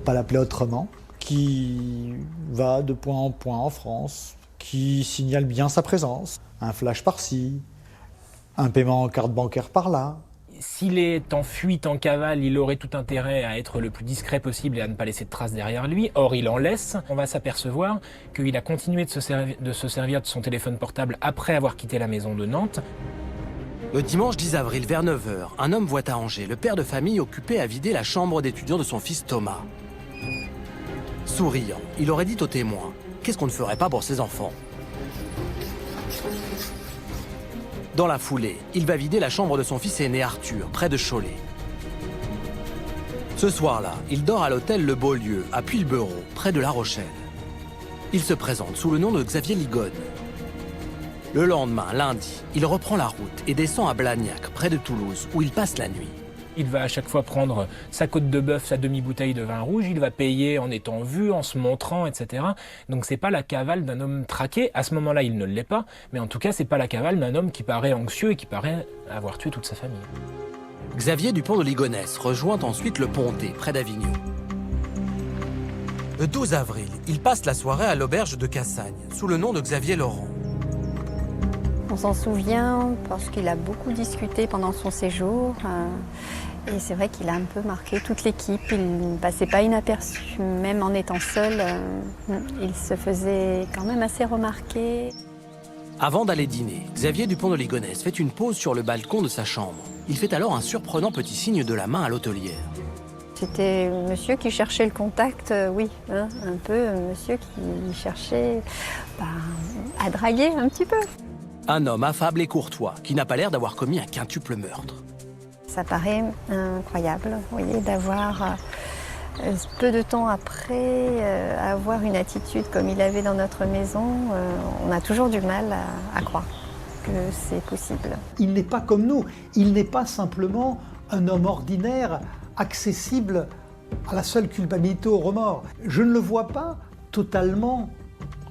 pas l'appeler autrement, qui va de point en point en France, qui signale bien sa présence. Un flash par-ci, un paiement en carte bancaire par-là. S'il est en fuite, en cavale, il aurait tout intérêt à être le plus discret possible et à ne pas laisser de traces derrière lui. Or, il en laisse. On va s'apercevoir qu'il a continué de se servir de son téléphone portable après avoir quitté la maison de Nantes. Le dimanche 10 avril, vers 9h, un homme voit à Angers le père de famille occupé à vider la chambre d'étudiant de son fils Thomas. Souriant, il aurait dit aux témoins « Qu'est-ce qu'on ne ferait pas pour ses enfants ?» Dans la foulée, il va vider la chambre de son fils aîné Arthur, près de Cholet. Ce soir-là, il dort à l'hôtel Le Beaulieu, à Puybereau, près de La Rochelle. Il se présente sous le nom de Xavier Ligone. Le lendemain, lundi, il reprend la route et descend à Blagnac, près de Toulouse, où il passe la nuit. Il va à chaque fois prendre sa côte de bœuf, sa demi-bouteille de vin rouge, il va payer en étant vu, en se montrant, etc. Donc c'est pas la cavale d'un homme traqué, à ce moment-là il ne l'est pas, mais en tout cas c'est pas la cavale d'un homme qui paraît anxieux et qui paraît avoir tué toute sa famille. Xavier Dupont de Ligonnès rejoint ensuite le Pontet, près d'Avignon. Le 12 avril, il passe la soirée à l'auberge de Cassagne, sous le nom de Xavier Laurent. On s'en souvient parce qu'il a beaucoup discuté pendant son séjour. Et c'est vrai qu'il a un peu marqué toute l'équipe. Il ne passait pas inaperçu, même en étant seul. Il se faisait quand même assez remarquer. Avant d'aller dîner, Xavier Dupont de Ligonnès fait une pause sur le balcon de sa chambre. Il fait alors un surprenant petit signe de la main à l'hôtelière. C'était monsieur qui cherchait le contact, oui, hein, un peu monsieur qui cherchait à draguer un petit peu. Un homme affable et courtois, qui n'a pas l'air d'avoir commis un quintuple meurtre. Ça paraît incroyable, vous voyez, d'avoir, peu de temps après, avoir une attitude comme il avait dans notre maison. On a toujours du mal à croire que c'est possible. Il n'est pas comme nous, il n'est pas simplement un homme ordinaire, accessible à la seule culpabilité, au remords. Je ne le vois pas totalement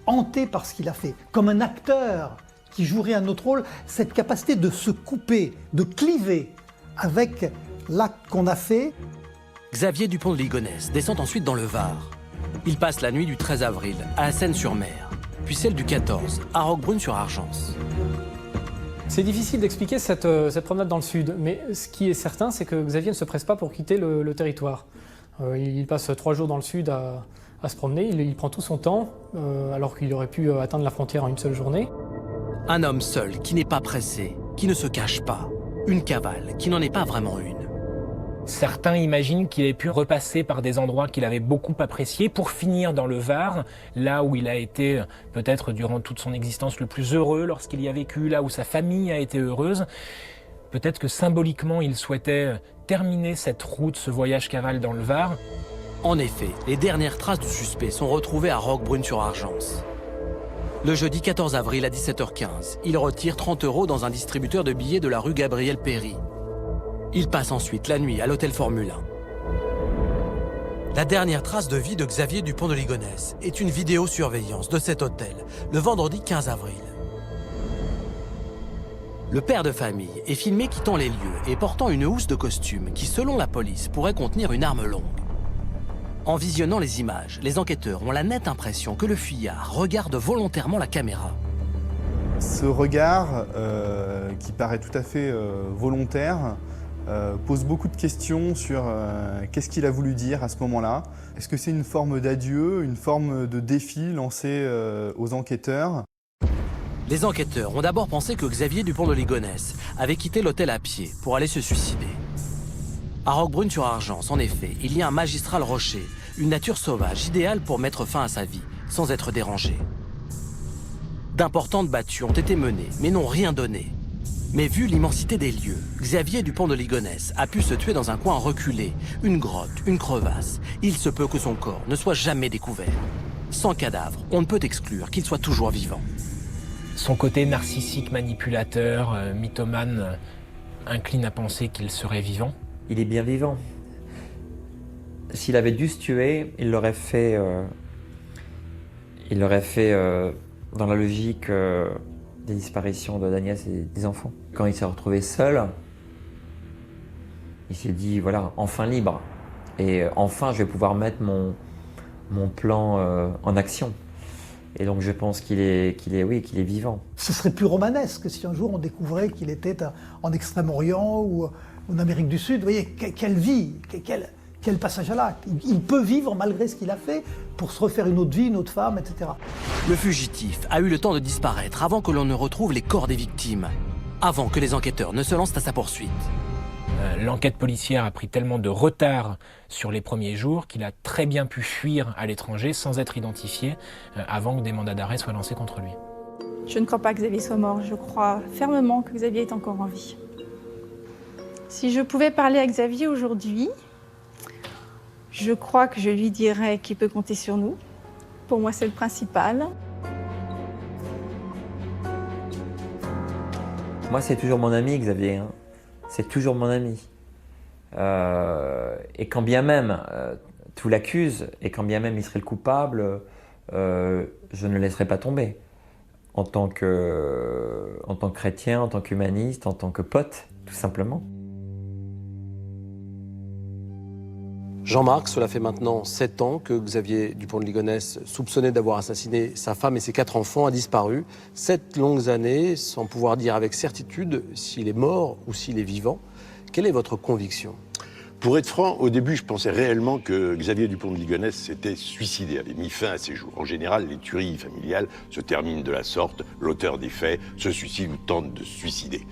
hanté par ce qu'il a fait, comme un acteur qui jouerait un autre rôle, cette capacité de se couper, de cliver avec l'acte qu'on a fait. Xavier Dupont de Ligonnès descend ensuite dans le Var. Il passe la nuit du 13 avril à la Seine-sur-Mer, puis celle du 14 à Roquebrune-sur-Argence. C'est difficile d'expliquer cette promenade dans le sud, mais ce qui est certain, c'est que Xavier ne se presse pas pour quitter le territoire. Il passe 3 jours dans le sud à se promener, il prend tout son temps, alors qu'il aurait pu atteindre la frontière en une seule journée. Un homme seul, qui n'est pas pressé, qui ne se cache pas. Une cavale, qui n'en est pas vraiment une. Certains imaginent qu'il ait pu repasser par des endroits qu'il avait beaucoup appréciés pour finir dans le Var, là où il a été peut-être durant toute son existence le plus heureux lorsqu'il y a vécu, là où sa famille a été heureuse. Peut-être que symboliquement il souhaitait terminer cette route, ce voyage cavale dans le Var. En effet, les dernières traces du suspect sont retrouvées à Roquebrune-sur-Argence. Le jeudi 14 avril à 17h15, il retire 30 € dans un distributeur de billets de la rue Gabriel-Péri. Il passe ensuite la nuit à l'hôtel Formule 1. La dernière trace de vie de Xavier Dupont de Ligonnès est une vidéosurveillance de cet hôtel, le vendredi 15 avril. Le père de famille est filmé quittant les lieux et portant une housse de costume qui, selon la police, pourrait contenir une arme longue. En visionnant les images, les enquêteurs ont la nette impression que le fuyard regarde volontairement la caméra. Ce regard, qui paraît tout à fait volontaire, pose beaucoup de questions sur qu'est-ce qu'il a voulu dire à ce moment-là. Est-ce que c'est une forme d'adieu, une forme de défi lancé aux enquêteurs? Les enquêteurs ont d'abord pensé que Xavier Dupont de Ligonnès avait quitté l'hôtel à pied pour aller se suicider. À Roquebrune-sur-Argence, en effet, il y a un magistral rocher, une nature sauvage idéale pour mettre fin à sa vie, sans être dérangé. D'importantes battues ont été menées, mais n'ont rien donné. Mais vu l'immensité des lieux, Xavier Dupont de Ligonnès a pu se tuer dans un coin reculé, une grotte, une crevasse. Il se peut que son corps ne soit jamais découvert. Sans cadavre, on ne peut exclure qu'il soit toujours vivant. Son côté narcissique, manipulateur, mythomane, incline à penser qu'il serait vivant. Il est bien vivant. S'il avait dû se tuer, il l'aurait fait dans la logique des disparitions d'Agnès et des enfants. Quand il s'est retrouvé seul, il s'est dit, voilà, enfin libre. Et enfin, je vais pouvoir mettre mon plan en action. Et donc, je pense qu'il est vivant. Ce serait plus romanesque si un jour on découvrait qu'il était en Extrême-Orient ou en Amérique du Sud. Vous voyez, quelle vie, quel passage à l'acte. Il peut vivre malgré ce qu'il a fait pour se refaire une autre vie, une autre femme, etc. Le fugitif a eu le temps de disparaître avant que l'on ne retrouve les corps des victimes, avant que les enquêteurs ne se lancent à sa poursuite. L'enquête policière a pris tellement de retard sur les premiers jours qu'il a très bien pu fuir à l'étranger sans être identifié avant que des mandats d'arrêt soient lancés contre lui. Je ne crois pas que Xavier soit mort. Je crois fermement que Xavier est encore en vie. Si je pouvais parler à Xavier aujourd'hui, je crois que je lui dirais qu'il peut compter sur nous. Pour moi, c'est le principal. Moi, c'est toujours mon ami, Xavier. Hein. C'est toujours mon ami. Et quand bien même tout l'accuse, et quand bien même il serait le coupable, je ne le laisserai pas tomber. En tant que chrétien, en tant qu'humaniste, en tant que pote, tout simplement. Jean-Marc, cela fait maintenant 7 ans que Xavier Dupont de Ligonnès, soupçonné d'avoir assassiné sa femme et ses 4 enfants, a disparu. 7 longues années, sans pouvoir dire avec certitude s'il est mort ou s'il est vivant. Quelle est votre conviction ? Pour être franc, au début, je pensais réellement que Xavier Dupont de Ligonnès s'était suicidé, avait mis fin à ses jours. En général, les tueries familiales se terminent de la sorte. L'auteur des faits se suicide ou tente de se suicider.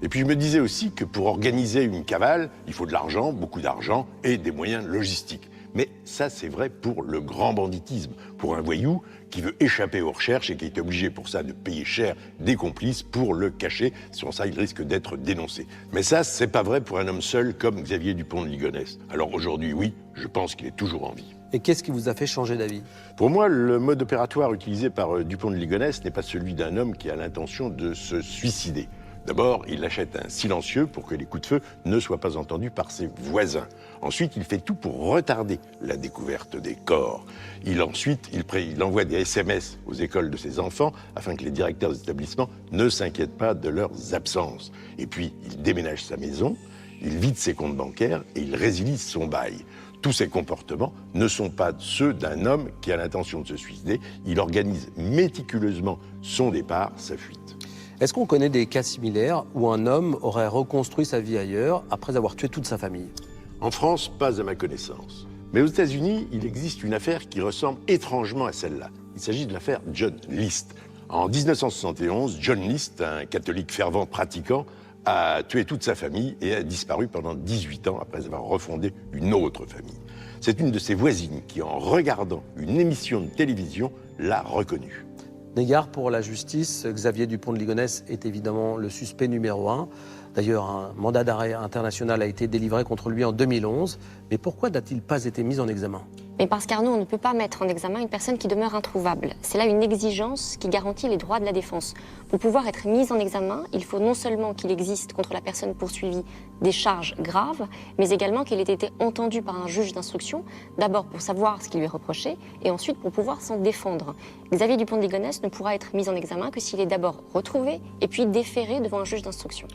Et puis je me disais aussi que pour organiser une cavale, il faut de l'argent, beaucoup d'argent et des moyens logistiques. Mais ça, c'est vrai pour le grand banditisme, pour un voyou qui veut échapper aux recherches et qui est obligé pour ça de payer cher des complices pour le cacher. Sans ça, il risque d'être dénoncé. Mais ça, c'est pas vrai pour un homme seul comme Xavier Dupont de Ligonnès. Alors aujourd'hui, oui, je pense qu'il est toujours en vie. Et qu'est-ce qui vous a fait changer d'avis ? Pour moi, le mode opératoire utilisé par Dupont de Ligonnès n'est pas celui d'un homme qui a l'intention de se suicider. D'abord, il achète un silencieux pour que les coups de feu ne soient pas entendus par ses voisins. Ensuite, il fait tout pour retarder la découverte des corps. Il envoie des SMS aux écoles de ses enfants afin que les directeurs des établissements ne s'inquiètent pas de leurs absences. Et puis, il déménage sa maison, il vide ses comptes bancaires et il résilie son bail. Tous ces comportements ne sont pas ceux d'un homme qui a l'intention de se suicider. Il organise méticuleusement son départ, sa fuite. Est-ce qu'on connaît des cas similaires où un homme aurait reconstruit sa vie ailleurs après avoir tué toute sa famille ? En France, pas à ma connaissance. Mais aux États-Unis, il existe une affaire qui ressemble étrangement à celle-là. Il s'agit de l'affaire John List. En 1971, John List, un catholique fervent pratiquant, a tué toute sa famille et a disparu pendant 18 ans après avoir refondé une autre famille. C'est une de ses voisines qui, en regardant une émission de télévision, l'a reconnu. N'égard pour la justice, Xavier Dupont de Ligonnès est évidemment le suspect numéro 1. D'ailleurs, un mandat d'arrêt international a été délivré contre lui en 2011. Mais pourquoi n'a-t-il pas été mis en examen ? Mais parce qu'Arnaud, on ne peut pas mettre en examen une personne qui demeure introuvable. C'est là une exigence qui garantit les droits de la défense. Pour pouvoir être mis en examen, il faut non seulement qu'il existe contre la personne poursuivie des charges graves, mais également qu'il ait été entendu par un juge d'instruction, d'abord pour savoir ce qui lui est reproché, et ensuite pour pouvoir s'en défendre. Xavier Dupont de Ligonnès ne pourra être mis en examen que s'il est d'abord retrouvé et puis déféré devant un juge d'instruction.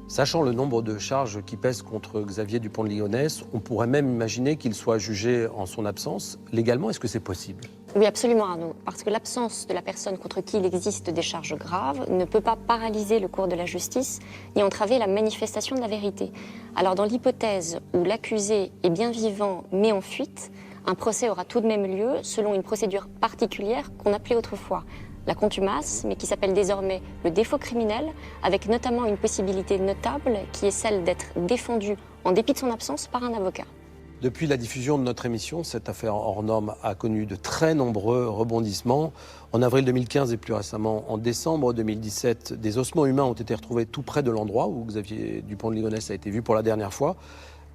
Sachant le nombre de charges qui pèsent contre Xavier Dupont de Ligonnès, on pourrait même imaginer qu'il soit jugé en son absence. Légalement, est-ce que c'est possible ? Oui, absolument, Arnaud. Parce que l'absence de la personne contre qui il existe des charges graves ne peut pas paralyser le cours de la justice ni entraver la manifestation de la vérité. Alors, dans l'hypothèse où l'accusé est bien vivant mais en fuite, un procès aura tout de même lieu selon une procédure particulière qu'on appelait autrefois la contumace, mais qui s'appelle désormais le défaut criminel, avec notamment une possibilité notable qui est celle d'être défendu en dépit de son absence, par un avocat. Depuis la diffusion de notre émission, cette affaire hors norme a connu de très nombreux rebondissements. En avril 2015 et plus récemment en décembre 2017, des ossements humains ont été retrouvés tout près de l'endroit où Xavier Dupont de Ligonnès a été vu pour la dernière fois.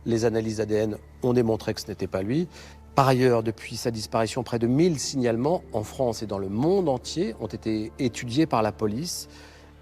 Les analyses ADN ont démontré que ce n'était pas lui. Par ailleurs, depuis sa disparition, près de 1000 signalements en France et dans le monde entier ont été étudiés par la police.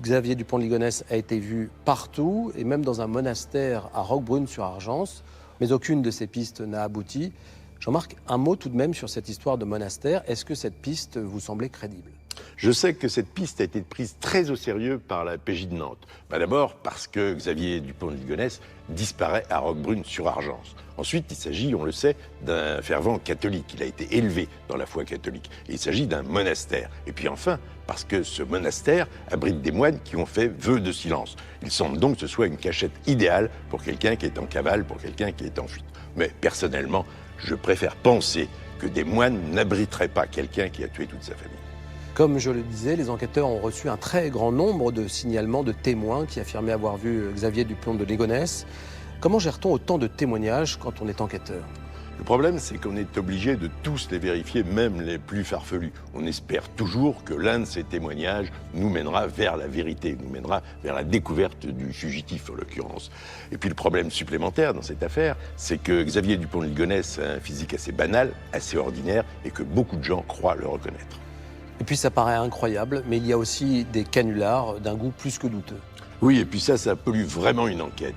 Xavier Dupont de Ligonnès a été vu partout et même dans un monastère à Roquebrune-sur-Argence. Mais aucune de ces pistes n'a abouti. Jean-Marc, un mot tout de même sur cette histoire de monastère. Est-ce que cette piste vous semblait crédible ? Je sais que cette piste a été prise très au sérieux par la PJ de Nantes. D'abord parce que Xavier Dupont de Ligonnès disparaît à Roquebrune-sur-Argence. Ensuite, il s'agit, on le sait, d'un fervent catholique. Il a été élevé dans la foi catholique. Et il s'agit d'un monastère. Et puis enfin, parce que ce monastère abrite des moines qui ont fait vœu de silence. Il semble donc que ce soit une cachette idéale pour quelqu'un qui est en cavale, pour quelqu'un qui est en fuite. Mais personnellement, je préfère penser que des moines n'abriteraient pas quelqu'un qui a tué toute sa famille. Comme je le disais, les enquêteurs ont reçu un très grand nombre de signalements de témoins qui affirmaient avoir vu Xavier Dupont de Ligonnès. Comment gère-t-on autant de témoignages quand on est enquêteur ? Le problème, c'est qu'on est obligé de tous les vérifier, même les plus farfelus. On espère toujours que l'un de ces témoignages nous mènera vers la vérité, nous mènera vers la découverte du fugitif, en l'occurrence. Et puis le problème supplémentaire dans cette affaire, c'est que Xavier Dupont de Ligonnès a un physique assez banal, assez ordinaire, et que beaucoup de gens croient le reconnaître. Et puis ça paraît incroyable, mais il y a aussi des canulars d'un goût plus que douteux. Oui, et puis ça pollue vraiment une enquête.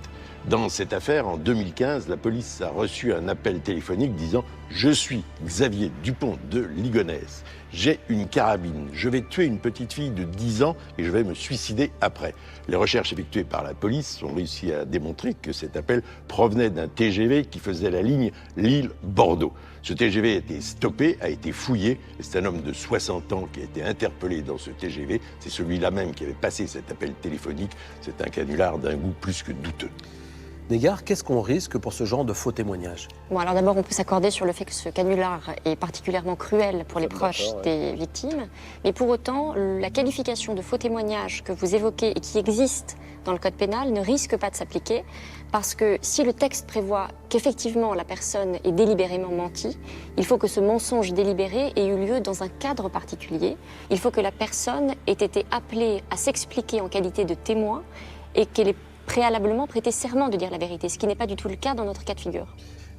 Dans cette affaire, en 2015, la police a reçu un appel téléphonique disant « Je suis Xavier Dupont de Ligonnès. J'ai une carabine. Je vais tuer une petite fille de 10 ans et je vais me suicider après. » Les recherches effectuées par la police ont réussi à démontrer que cet appel provenait d'un TGV qui faisait la ligne Lille-Bordeaux. Ce TGV a été stoppé, a été fouillé, et c'est un homme de 60 ans qui a été interpellé dans ce TGV. C'est celui-là même qui avait passé cet appel téléphonique. C'est un canular d'un goût plus que douteux. Négard, qu'est-ce qu'on risque pour ce genre de faux témoignages ? Bon, alors d'abord, on peut s'accorder sur le fait que ce canular est particulièrement cruel pour les proches des victimes. Mais pour autant, la qualification de faux témoignage que vous évoquez et qui existe dans le code pénal ne risque pas de s'appliquer parce que si le texte prévoit qu'effectivement la personne est délibérément menti, il faut que ce mensonge délibéré ait eu lieu dans un cadre particulier. Il faut que la personne ait été appelée à s'expliquer en qualité de témoin et qu'elle ait préalablement prêté serment de dire la vérité, ce qui n'est pas du tout le cas dans notre cas de figure.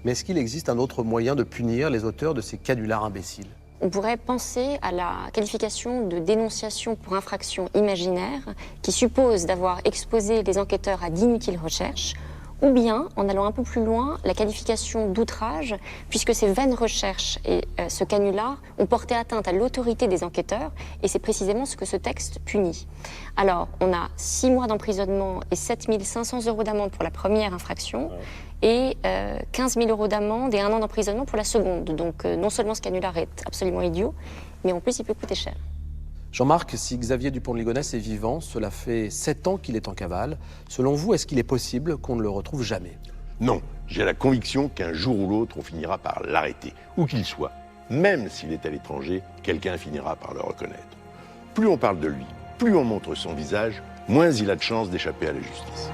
Mais est-ce qu'il existe un autre moyen de punir les auteurs de ces canulars imbéciles ? On pourrait penser à la qualification de dénonciation pour infraction imaginaire qui suppose d'avoir exposé les enquêteurs à d'inutiles recherches, ou bien, en allant un peu plus loin, la qualification d'outrage, puisque ces vaines recherches et ce canular ont porté atteinte à l'autorité des enquêteurs, et c'est précisément ce que ce texte punit. Alors, on a 6 mois d'emprisonnement et 7 500 € d'amende pour la première infraction, et 15 000 € d'amende et 1 an d'emprisonnement pour la seconde. Donc, non seulement ce canular est absolument idiot, mais en plus, il peut coûter cher. Jean-Marc, si Xavier Dupont de Ligonnès est vivant, cela fait 7 ans qu'il est en cavale. Selon vous, est-ce qu'il est possible qu'on ne le retrouve jamais ? Non, j'ai la conviction qu'un jour ou l'autre, on finira par l'arrêter, où qu'il soit. Même s'il est à l'étranger, quelqu'un finira par le reconnaître. Plus on parle de lui, plus on montre son visage, moins il a de chances d'échapper à la justice.